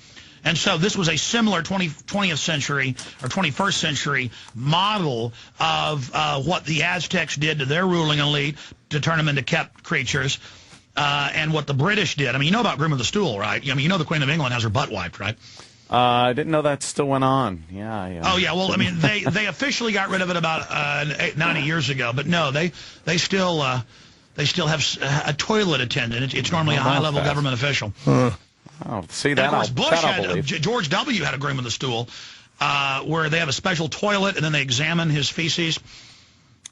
And so this was a similar 20th century or 21st century model of what the Aztecs did to their ruling elite to turn them into kept creatures, and what the British did. I mean, you know about Groom of the Stool, right? I mean, the Queen of England has her butt wiped, right? I didn't know that still went on. Yeah. Oh, yeah. Well, I mean, they officially got rid of it about 90 years ago. But no, they still have a toilet attendant. It's normally a high-level government official. Oh, see that? And of course, George W. had a Groom of the Stool, where they have a special toilet and then they examine his feces.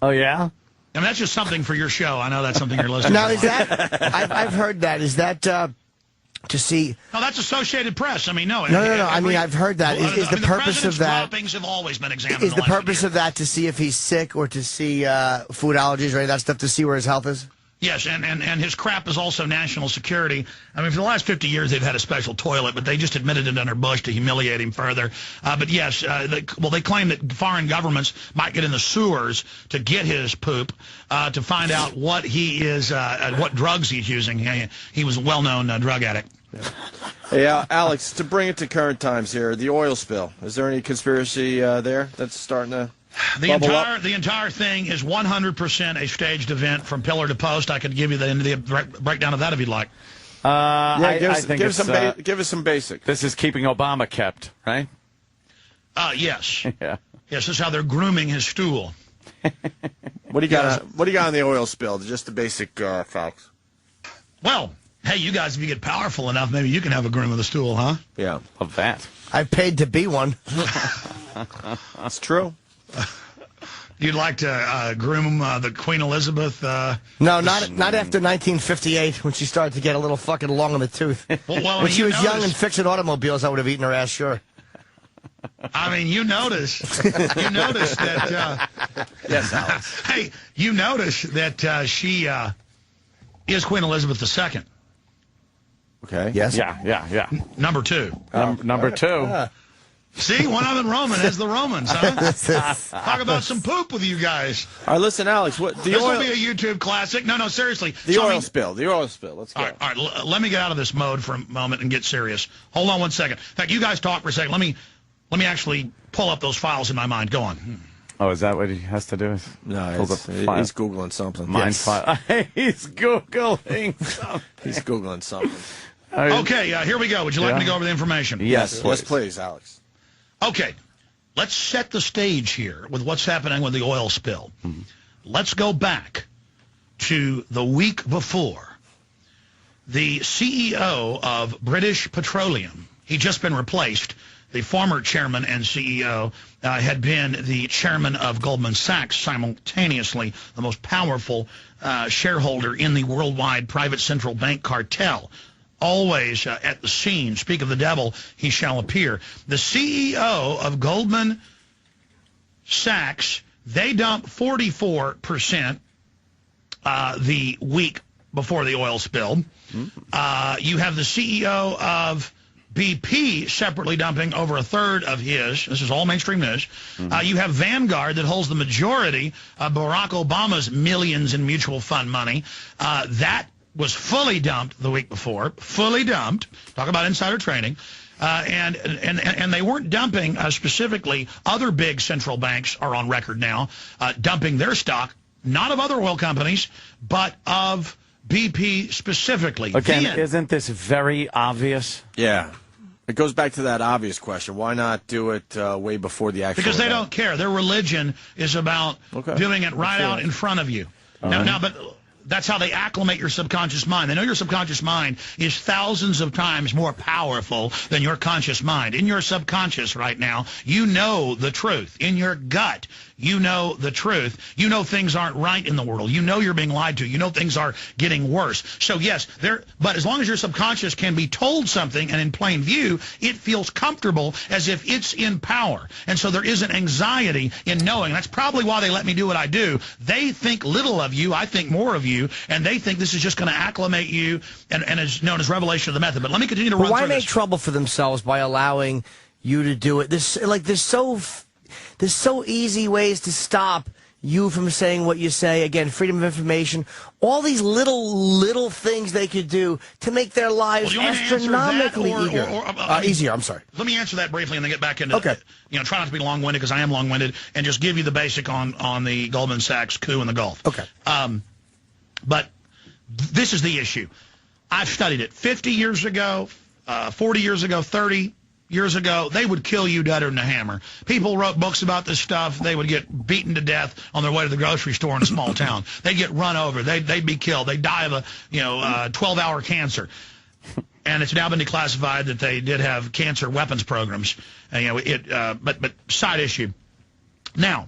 Oh, yeah? I mean, that's just something for your show. I know that's something you're listening now, to. Is that, I've heard that. Is that to see? No, that's Associated Press. I mean, no. No. I mean, I've heard that. Is the purpose of that? Droppings have always been examined. Is the purpose of that to see if he's sick or to see food allergies or any of that stuff, to see where his health is? Yes, and his crap is also national security. I mean, for the last 50 years, they've had a special toilet, but they just admitted it under Bush to humiliate him further. But yes, they claim that foreign governments might get in the sewers to get his poop to find out what he is, what drugs he's using. He was a well-known drug addict. Hey, Alex, to bring it to current times here, the oil spill. Is there any conspiracy there that's starting to... The entire thing is 100% a staged event from pillar to post. I could give you the breakdown of that if you'd like. Give us some basic. This is keeping Obama kept, right? Yes. Yeah. Yes, this is how they're grooming his stool. What do you got? What do you got on the oil spill? Just the basic facts. Well, hey, you guys, if you get powerful enough, maybe you can have a groom of the stool, huh? Yeah. Of that. I paid to be one. That's true. You'd like to groom the Queen Elizabeth? No, not after 1958 when she started to get a little fucking long in the tooth. Well, when she was young and fixing automobiles, I would have eaten her ass, sure. I mean, you notice that. Yes, Alex. Hey, you notice that she is Queen Elizabeth II. Okay. Yes. Yeah. Number 2. Number 2. See, one of them Roman as the Romans, huh? Talk about some poop with you guys. All right, listen, Alex. This will be a YouTube classic. No, seriously. The oil spill. Let's go. All right, let me get out of this mode for a moment and get serious. Hold on one second. In fact, you guys talk for a second. Let me actually pull up those files in my mind. Go on. Oh, is that what he has to do? No, he's Googling something. File. He's Googling something. He's Googling something. Okay, here we go. Would you like me to go over the information? Yes, please, Alex. Okay, let's set the stage here with what's happening with the oil spill. Mm-hmm. Let's go back to the week before. The CEO of British Petroleum, he'd just been replaced. The former chairman and CEO had been the chairman of Goldman Sachs, simultaneously the most powerful shareholder in the worldwide private central bank cartel. Always at the scene, speak of the devil, he shall appear. The CEO of Goldman Sachs, they dumped 44% the week before the oil spill. You have the CEO of BP separately dumping over a third of his. This is all mainstream news. You have Vanguard that holds the majority of Barack Obama's millions in mutual fund money. That was fully dumped the week before. Fully dumped. Talk about insider trading. And they weren't dumping specifically. Other big central banks are on record now dumping their stock, not of other oil companies, but of BP specifically. Again, isn't this very obvious? Yeah. It goes back to that obvious question. Why not do it way before the actual Because they event? don't care. Their religion is about doing it right out in front of you. Now, but that's how they acclimate your subconscious mind. They know your subconscious mind is thousands of times more powerful than your conscious mind. In your subconscious right now, you know the truth. In your gut, you know the truth. You know things aren't right in the world. You know you're being lied to. You know things are getting worse. So, yes, but as long as your subconscious can be told something and in plain view, it feels comfortable as if it's in power. And so there isn't anxiety in knowing. That's probably why they let me do what I do. They think little of you. I think more of you. And they think this is just going to acclimate you and is known as revelation of the method. But let me continue to run through this. Why make trouble for themselves by allowing you to do it? There's so easy ways to stop you from saying what you say. Again, freedom of information. All these little things they could do to make their lives astronomically easier. I'm sorry. Let me answer that briefly and then get back into try not to be long-winded because I am long-winded, and just give you the basic on the Goldman Sachs coup in the Gulf. Okay. But this is the issue. I've studied it. 50 years ago, 40 years ago, 30 years ago, they would kill you deader than a hammer. People wrote books about this stuff. They would get beaten to death on their way to the grocery store in a small town. They'd get run over. They'd be killed. They'd die of a 12-hour cancer. And it's now been declassified that they did have cancer weapons programs. But side issue. Now,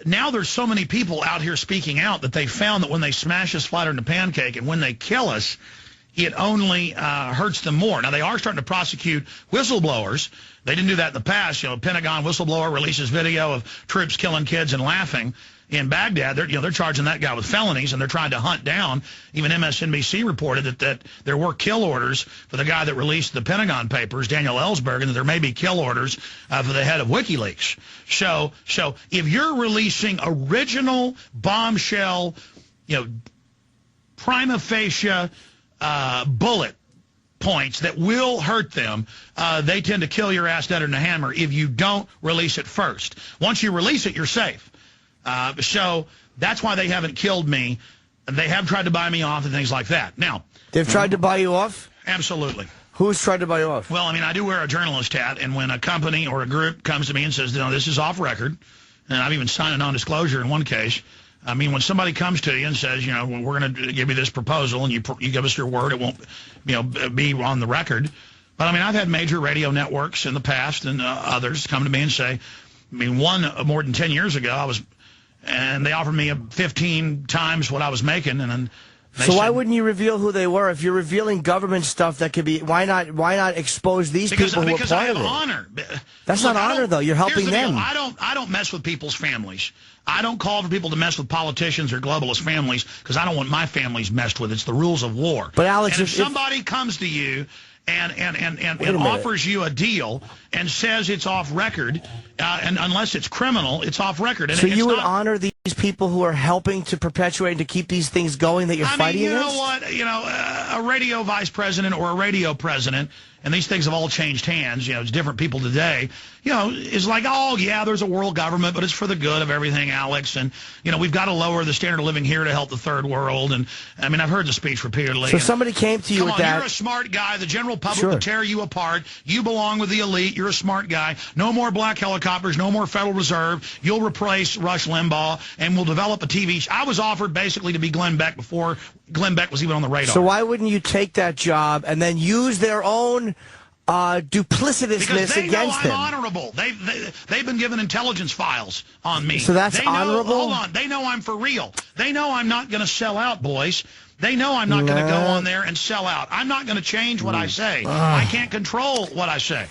now there's so many people out here speaking out that they found that when they smash us flatter than a pancake and when they kill us, it only hurts them more. Now, they are starting to prosecute whistleblowers. They didn't do that in the past. Pentagon whistleblower releases video of troops killing kids and laughing in Baghdad. They're charging that guy with felonies, and they're trying to hunt down. Even MSNBC reported that there were kill orders for the guy that released the Pentagon Papers, Daniel Ellsberg, and that there may be kill orders for the head of WikiLeaks. So if you're releasing original bombshell, prima facie bullet points that will hurt them, they tend to kill your ass deader than a hammer if you don't release it first. Once you release it, you're safe. So that's why they haven't killed me. They have tried to buy me off and things like that. Now, they've tried to buy you off? Absolutely. Who's tried to buy you off? Well, I do wear a journalist hat, and when a company or a group comes to me and says, this is off record, and I've even signed a non-disclosure in one case. When somebody comes to you and says, we're going to give you this proposal, and you give us your word, it won't, be on the record. But I've had major radio networks in the past and others come to me and say, one more than 10 years ago, and they offered me 15 times what I was making, and then. So why wouldn't you reveal who they were? If you're revealing government stuff that could be, why not expose these people who are part of it? Because I have honor. That's not honor, though. You're helping them. I don't mess with people's families. I don't call for people to mess with politicians or globalist families because I don't want my families messed with. It's the rules of war. But Alex, if somebody comes to you and offers you a deal and says it's off record, and unless it's criminal, it's off record. And so you would honor these people who are helping to perpetuate and to keep these things going that you're fighting against? You know what? You know, a radio vice president or a radio president, and these things have all changed hands. You know, it's different people today. You know, is like, oh, yeah, there's a world government, but it's for the good of everything, Alex. And, you know, we've got to lower the standard of living here to help the third world. And, I mean, I've heard the speech repeatedly. So somebody came to you with that. You're a smart guy. The general public will tear you apart. You belong with the elite. You're a smart guy. No more black helicopters. No more Federal Reserve. You'll replace Rush Limbaugh, and we'll develop a TV show. I was offered basically to be Glenn Beck before Glenn Beck was even on the radar. So why wouldn't you take that job and then use their own duplicitousness against them? Because they know I'm honorable. They've been given intelligence files on me. So that's honorable? Hold on. They know I'm for real. They know I'm not going to sell out, boys. They know I'm not going to go on there and sell out. I'm not going to change what I say. I can't control what I say.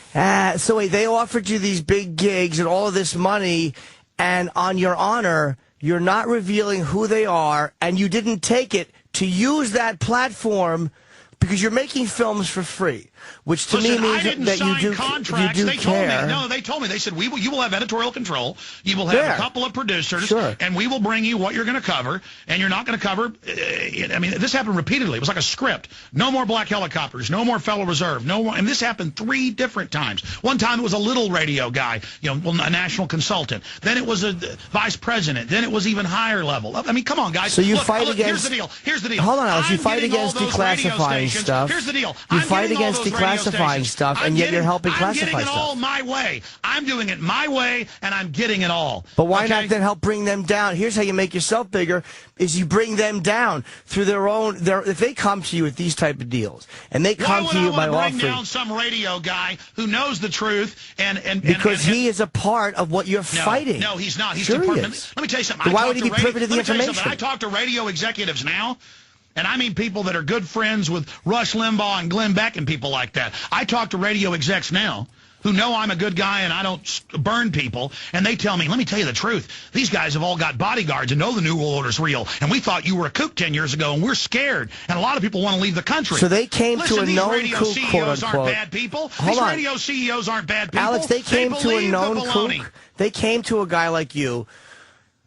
So wait, they offered you these big gigs and all of this money, and on your honor, you're not revealing who they are, and you didn't take it to use that platform because you're making films for free, which to me means that you do care. They told me. They said, you will have editorial control. You will have a couple of producers, and we will bring you what you're going to cover, and you're not going to cover. I mean, this happened repeatedly. It was like a script. No more black helicopters. No more Federal Reserve. No more. And this happened 3 different times. One time it was a little radio guy, you know, a national consultant. Then it was a vice president. Then it was even higher level. I mean, come on, guys. So you fight against. Here's the deal. Here's the deal. Hold on, Alex. You fight against declassifying stuff. Here's the deal. You fight against declassifying stuff, and yet you're helping classify stuff. I'm getting it all my way. I'm doing it my way, and I'm getting it all. But why not then help bring them down? Here's how you make yourself bigger, is you bring them down through their own. If they come to you with these type of deals, and they come to you by offering. Why would I bring down some radio guy who knows the truth because he is a part of what you're fighting. No, he's not. He's sure he is. Let me tell you something. Why would he be privy to the information? I talk to radio executives now. And I mean people that are good friends with Rush Limbaugh and Glenn Beck and people like that. I talk to radio execs now who know I'm a good guy and I don't burn people, and they tell me, let me tell you the truth, these guys have all got bodyguards and know the New World Order's real, and we thought you were a kook 10 years ago, and we're scared, and a lot of people want to leave the country. So they came to a known kook, quote-unquote. These radio CEOs aren't bad people. These radio CEOs aren't bad people. Alex, they came to a known kook. They came to a guy like you,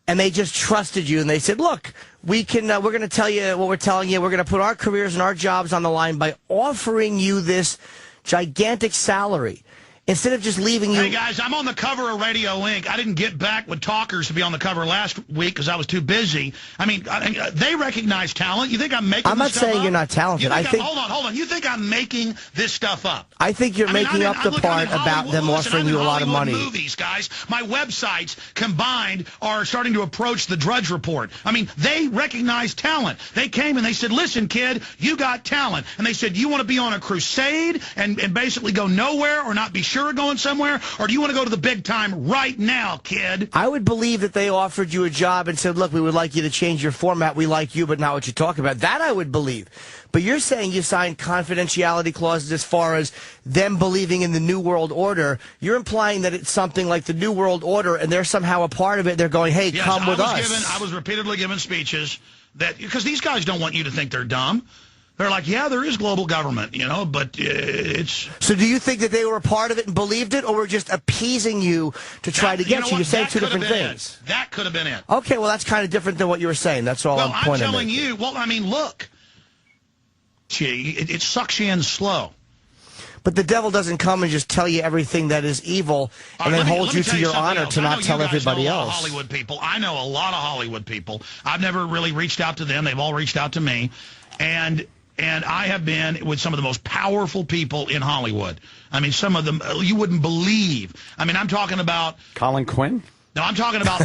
and they just trusted you, and they said, look, we're going to tell you what we're telling you. We're going to put our careers and our jobs on the line by offering you this gigantic salary. Instead of just leaving you... Hey, guys, I'm on the cover of Radio Inc. I didn't get back with talkers to be on the cover last week because I was too busy. I mean, they recognize talent. You think I'm making I'm not saying you're not talented. Hold on. You think I'm making this stuff up? I think you're making up the part about them offering you a lot of money. Movies, guys. My websites combined are starting to approach the Drudge Report. I mean, they recognize talent. They came and they said, listen, kid, you got talent. And they said, you want to be on a crusade and basically go nowhere or not be sure of going somewhere, or do you want to go to the big time right now, kid? I would believe that they offered you a job and said, look, we would like you to change your format. We like you, but not what you talk about. That I would believe. But you're saying you signed confidentiality clauses as far as them believing in the New World Order. You're implying that it's something like the New World Order, and they're somehow a part of it. They're going, hey, come with us. I was repeatedly given speeches that, because these guys don't want you to think they're dumb. They're like, yeah, there is global government, you know, but it's... So do you think that they were a part of it and believed it, or were just appeasing you to try to get you? You're saying 2 different things. That could have been it. Okay, well, that's kind of different than what you were saying. That's all I'm pointing at. I'm telling you, well, I mean, look. It sucks you in slow. But the devil doesn't come and just tell you everything that is evil and then hold you to your honor to not tell everybody else. Hollywood people. I know a lot of Hollywood people. I've never really reached out to them. They've all reached out to me. And I have been with some of the most powerful people in Hollywood. I mean, some of them you wouldn't believe. I mean, I'm talking about Colin Quinn. No, I'm talking about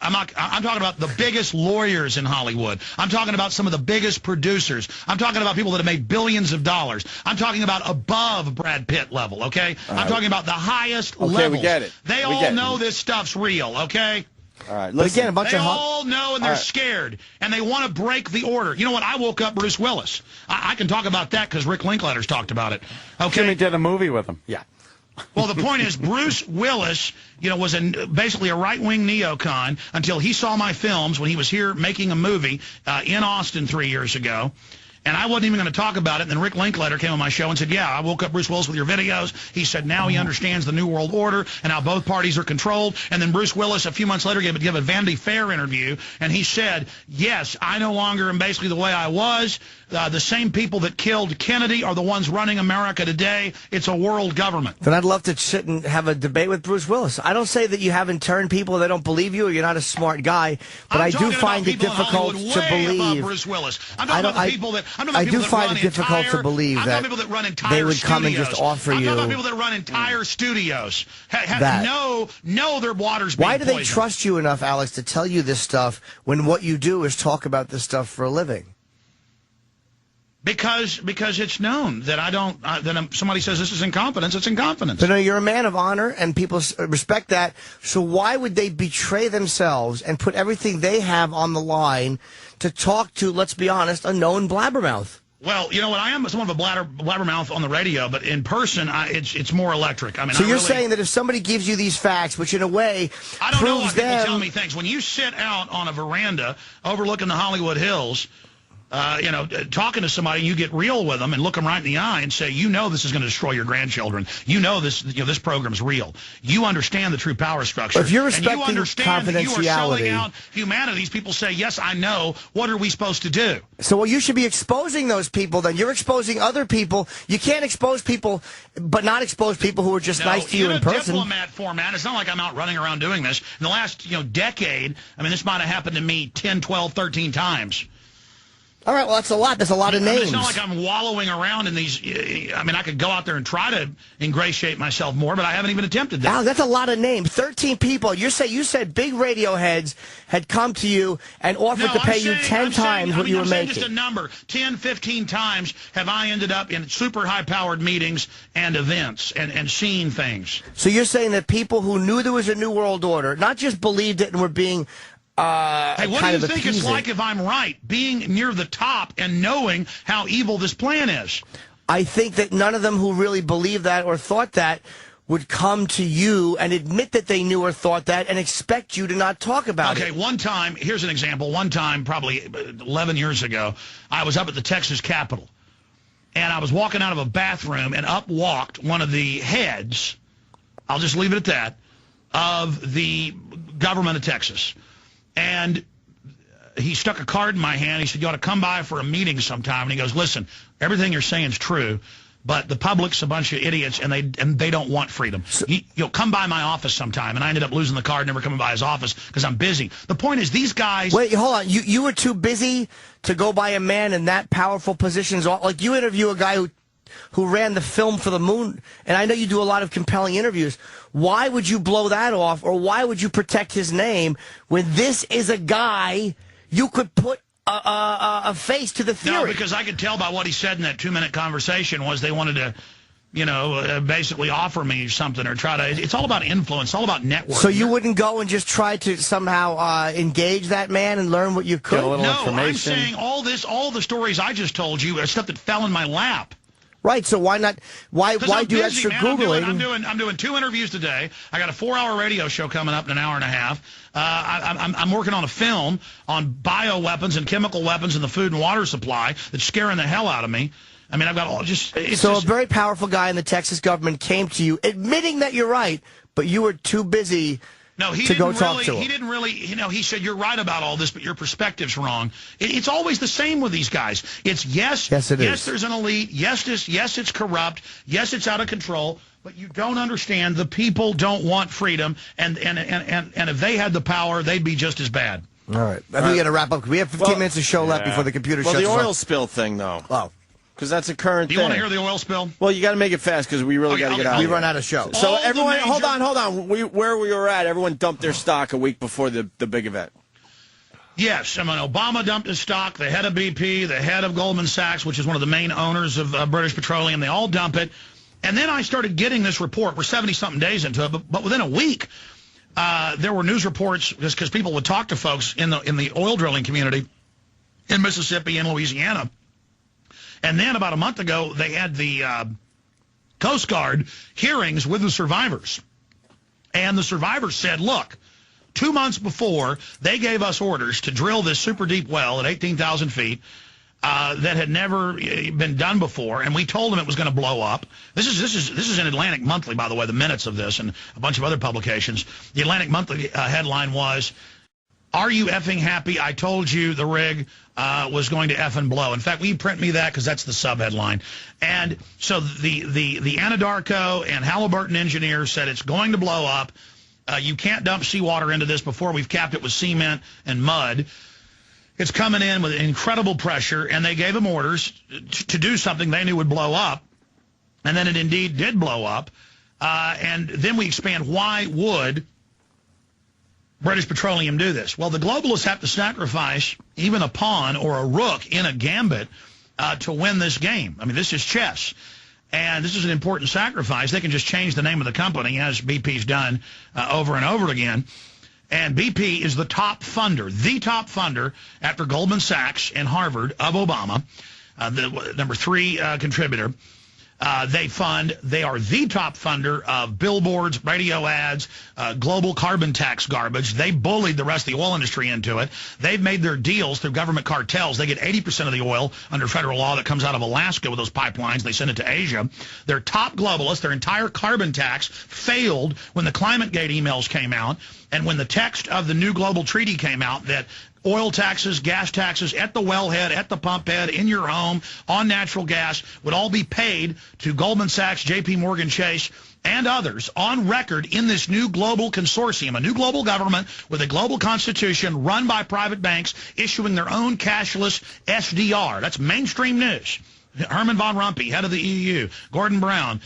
I'm talking about the biggest lawyers in Hollywood. I'm talking about some of the biggest producers. I'm talking about people that have made billions of dollars. I'm talking about above Brad Pitt level, okay? I'm talking about the highest levels. Okay, we get it. They all know this stuff's real, okay? All right, but again, they all know, and they're scared, and they want to break the order. You know what? I woke up Bruce Willis. I can talk about that because Rick Linklater's talked about it. Okay, Jimmy did a movie with him. Yeah. Well, the point is, Bruce Willis, you know, was basically a right-wing neocon until he saw my films when he was here making a movie in Austin 3 years ago. And I wasn't even going to talk about it. And then Rick Linklater came on my show and said, yeah, I woke up Bruce Willis with your videos. He said now he understands the New World Order and how both parties are controlled. And then Bruce Willis, a few months later, gave a Vanity Fair interview. And he said, yes, I no longer am basically the way I was. The same people that killed Kennedy are the ones running America today. It's a world government. Then I'd love to sit and have a debate with Bruce Willis. I don't say that you haven't turned people that don't believe you or you're not a smart guy, but I do find it difficult to believe. Bruce Willis. I'm talking about the people that I do find it difficult to believe that they would come and just offer you. I'm talking about people that run entire studios. Know their water's being Why do they poisoned. trust you enough, Alex, to tell you this stuff when what you do is talk about this stuff for a living? Because it's known that I don't. Somebody says this is incompetence. It's incompetence. But no, you're a man of honor, and people respect that. So why would they betray themselves and put everything they have on the line to talk to, let's be honest, a known blabbermouth? Well, you know what? I am somewhat of a blabbermouth on the radio, but in person, it's more electric. I mean, so you're saying that if somebody gives you these facts, which in a way I don't know why proves people them, tell me things. When you sit out on a veranda overlooking the Hollywood Hills, talking to somebody, you get real with them and look them right in the eye and say, you know, this is going to destroy your grandchildren. You know this. This program's real. You understand the true power structure. If you're respecting and you understand that you are selling confidentiality, out humanity. These people say, yes, I know. What are we supposed to do? So, well, you should be exposing those people. Then you're exposing other people. You can't expose people, but not expose people who are just nice to you in person. In a diplomat format, it's not like I'm out running around doing this. In the last decade, I mean, this might have happened to me 10, 12, 13 times. All right, well, that's a lot. That's a lot of names. It's not like I'm wallowing around in these. I mean, I could go out there and try to ingratiate myself more, but I haven't even attempted that. Al, that's a lot of names. 13 people. You said big radio heads had come to you and offered to pay you 10 times what you were making. Just a number. 10, 15 times have I ended up in super high-powered meetings and events and seeing things. So you're saying that people who knew there was a new world order, not just believed it and were being hey, what do you think appeasing. it's like if I'm right, being near the top and knowing how evil this plan is? I think that none of them who really believed that or thought that would come to you and admit that they knew or thought that and expect you to not talk about it. Okay, one time, here's an example. One time, probably 11 years ago, I was up at the Texas Capitol, and I was walking out of a bathroom, and up walked one of the heads, I'll just leave it at that, of the government of Texas. And he stuck a card in my hand. He said, you ought to come by for a meeting sometime. And he goes, listen, everything you're saying is true, but the public's a bunch of idiots, and they don't want freedom. You'll come by my office sometime. And I ended up losing the card, never coming by his office because I'm busy. The point is, these guys... Wait, hold on. You were too busy to go by a man in that powerful position? Like, you interview a guy who ran the film for the moon, and I know you do a lot of compelling interviews. Why would you blow that off, or why would you protect his name when this is a guy you could put a face to the theory? No, because I could tell by what he said in that 2-minute conversation was they wanted to, basically offer me something or try to. It's all about influence, all about network. So you wouldn't go and just try to somehow engage that man and learn what you could? Get a little no, information. I'm saying all the stories I just told you are stuff that fell in my lap. Right, so why not? Why do busy, extra man. Googling? I'm doing 2 interviews today. I got a 4-hour radio show coming up in an hour and a half. I'm working on a film on bioweapons and chemical weapons in the food and water supply that's scaring the hell out of me. I mean, I've got all just... So a very powerful guy in the Texas government came to you admitting that you're right, but you were too busy... No, he didn't really, he said, you're right about all this, but your perspective's wrong. It's always the same with these guys. It's yes, there's an elite. Yes, it's corrupt. Yes, it's out of control. But you don't understand the people don't want freedom. And if they had the power, they'd be just as bad. All right. I think we got to wrap up. We have 15 minutes of show left before the computer shuts off. off. Well, the oil spill thing, though. Oh. Because that's a current thing. Do you want to hear the oil spill? Well, you got to make it fast because we really got to get out of here. We run out of show. So everyone, hold on. Where we were at, everyone dumped their stock a week before the big event. Yes, I mean, Obama dumped his stock, the head of BP, the head of Goldman Sachs, which is one of the main owners of British Petroleum, they all dump it. And then I started getting this report. We're 70-something days into it, but within a week, there were news reports, because people would talk to folks in the oil drilling community in Mississippi and Louisiana. And then about a month ago, they had the Coast Guard hearings with the survivors. And the survivors said, look, 2 months before, they gave us orders to drill this super deep well at 18,000 feet. that had never been done before, and we told them it was going to blow up. This is in Atlantic Monthly, by the way, the minutes of this, and a bunch of other publications. The Atlantic Monthly headline was, "Are you effing happy? I told you the rig was going to effing blow." In fact, will you print me that, because that's the sub-headline. And so the Anadarko and Halliburton engineers said it's going to blow up. You can't dump seawater into this before we've capped it with cement and mud. It's coming in with incredible pressure, and they gave them orders to do something they knew would blow up, and then it indeed did blow up. And then we expand, why would British Petroleum do this? Well, the globalists have to sacrifice even a pawn or a rook in a gambit to win this game. I mean, this is chess. And this is an important sacrifice. They can just change the name of the company, as BP's done over and over again. And BP is the top funder after Goldman Sachs and Harvard of Obama, the number 3 contributor. They are the top funder of billboards, radio ads, global carbon tax garbage. They bullied the rest of the oil industry into it. They've made their deals through government cartels. They get 80% of the oil under federal law that comes out of Alaska with those pipelines. They send it to Asia. They're top globalists. Their entire carbon tax failed when the ClimateGate emails came out, and when the text of the new global treaty came out that oil taxes, gas taxes at the wellhead, at the pump head, in your home, on natural gas, would all be paid to Goldman Sachs, J.P. Morgan Chase, and others on record in this new global consortium, a new global government with a global constitution run by private banks issuing their own cashless SDR. That's mainstream news. Herman von Rompuy, head of the EU. Gordon Brown,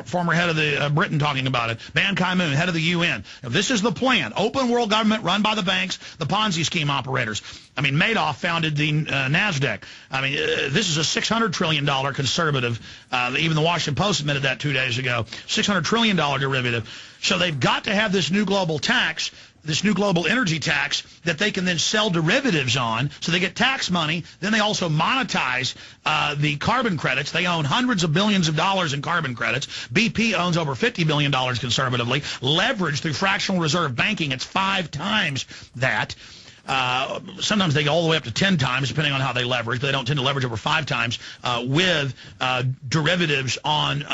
former head of the Britain, talking about it. Ban Ki-moon, head of the UN. Now, this is the plan. Open world government run by the banks, the Ponzi scheme operators. I mean, Madoff founded the NASDAQ. I mean, this is a $600 trillion conservative. Even the Washington Post admitted that 2 days ago. $600 trillion derivative. So they've got to have this new global tax, this new global energy tax that they can then sell derivatives on, so they get tax money. Then they also monetize the carbon credits. They own hundreds of billions of dollars in carbon credits. BP owns over $50 billion conservatively, leveraged through fractional reserve banking. It's 5 times that. Sometimes they go all the way up to 10 times, depending on how they leverage. But they don't tend to leverage over 5 times with derivatives on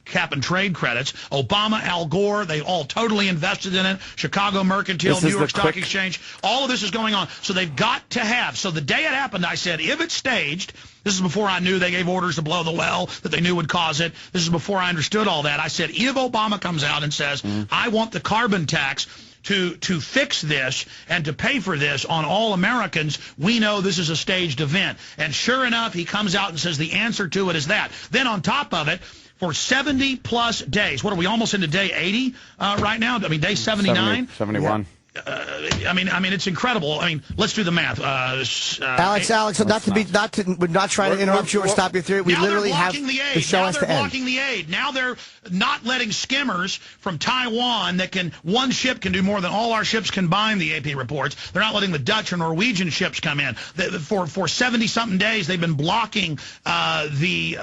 cap and trade credits. Obama, Al Gore, they all totally invested in it. Chicago Mercantile, New York Stock Exchange. All of this is going on. So they've got to have. So the day it happened, I said, if it's staged, this is before I knew they gave orders to blow the well that they knew would cause it. This is before I understood all that. I said, if Obama comes out and says, I want the carbon tax to fix this and to pay for this on all Americans, we know this is a staged event. And sure enough, he comes out and says the answer to it is that. Then on top of it, for 70-plus days, what are we, almost into day 80 right now? I mean, day 79? 71. I mean, it's incredible. I mean, let's do the math. Alex, we're not trying to interrupt you or stop you through it. We literally have the show has to end. Now they're blocking the aid. Now they're not letting skimmers from Taiwan one ship can do more than all our ships combined, the AP reports. They're not letting the Dutch or Norwegian ships come in. For 70-something days, they've been blocking the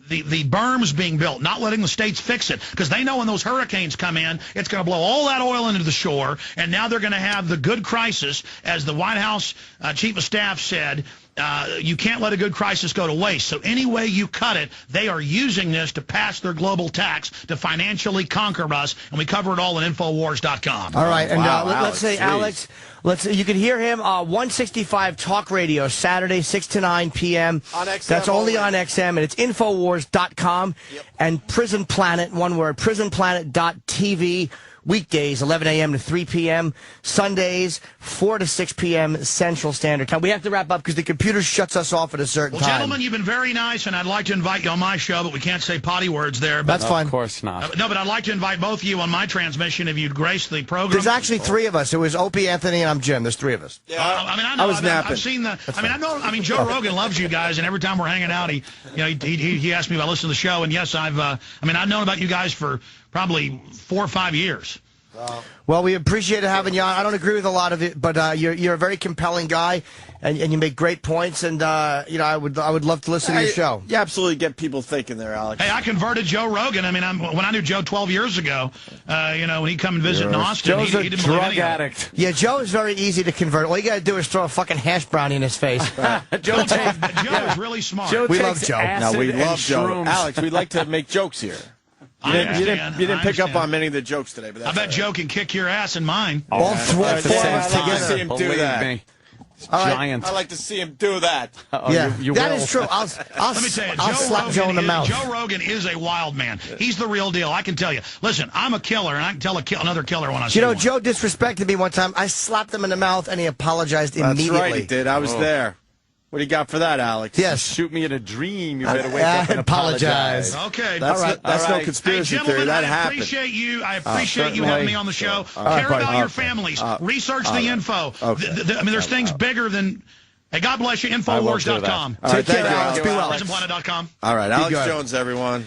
berms being built, not letting the states fix it, because they know when those hurricanes come in, it's going to blow all that oil into the shore, and now they're going to have the good crisis, as the White House chief of staff said. You can't let a good crisis go to waste. So any way you cut it, they are using this to pass their global tax to financially conquer us, and we cover it all at Infowars.com. All right, and Wow, let's say, Alex, you can hear him 165 Talk Radio, Saturday, 6 to 9 p.m. On XM. That's only on XM, and it's Infowars.com. Yep. And Prison Planet, one word, prisonplanet.tv. Weekdays, 11 a.m. to 3 p.m. Sundays, 4 to 6 p.m. Central Standard Time. We have to wrap up because the computer shuts us off at a certain time. Well, gentlemen, you've been very nice, and I'd like to invite you on my show, but we can't say potty words there. But that's fine. Of course not. No, but I'd like to invite both of you on my transmission if you'd grace the program. There's actually 3 of us. It was Opie, Anthony, and I'm Jim. There's 3 of us. Yeah, I mean, I know. I was napping. I've seen the. I mean, Joe Rogan loves you guys, and every time we're hanging out, he asked me if I listen to the show, and yes, I've known about you guys for probably 4 or 5 years. Well, we appreciate having you on. I don't agree with a lot of it, but you're a very compelling guy, and you make great points. And I would love to listen to your show. You absolutely get people thinking there, Alex. Hey, I converted Joe Rogan. I mean, when I knew Joe 12 years ago, when he come and visit in Austin, Joe's he a didn't believe drug any of it. addict. Yeah, Joe is very easy to convert. All you got to do is throw a fucking hash brownie in his face. Joe is really smart. Joe We takes love Joe. acid No, we and love Joe. shrooms. Alex, we'd like to make jokes here. You didn't pick up on many of the jokes today, but I that's bet all right. Joe can kick your ass and mine. All four of us I'd like to see together. him do Believe that. me. It's All right. giant. I'd like to see him do that. Yeah, you that will. is true. I'll Let me tell you, I'll slap Joe in the mouth. Joe Rogan is a wild man. He's the real deal. I can tell you. Listen, I'm a killer, and I can tell another killer when I see one. Joe disrespected me one time. I slapped him in the mouth, and he apologized immediately. That's right, he did. I was there. What do you got for that, Alex? Yes. Shoot me in a dream. You better wake up and apologize. Okay. That's, that's All no right. conspiracy Hey, gentlemen, theory. That I happened. appreciate you. I appreciate you certainly. having me on the show. right, Care buddy. about your families. Research the info. Okay. I mean, there's things bigger than... Hey, God bless you. I won't do that. Infowars.com. All right, Take care, thank you, Alex. Be well. PrisonPlanet.com. All right, Alex good. Jones, everyone.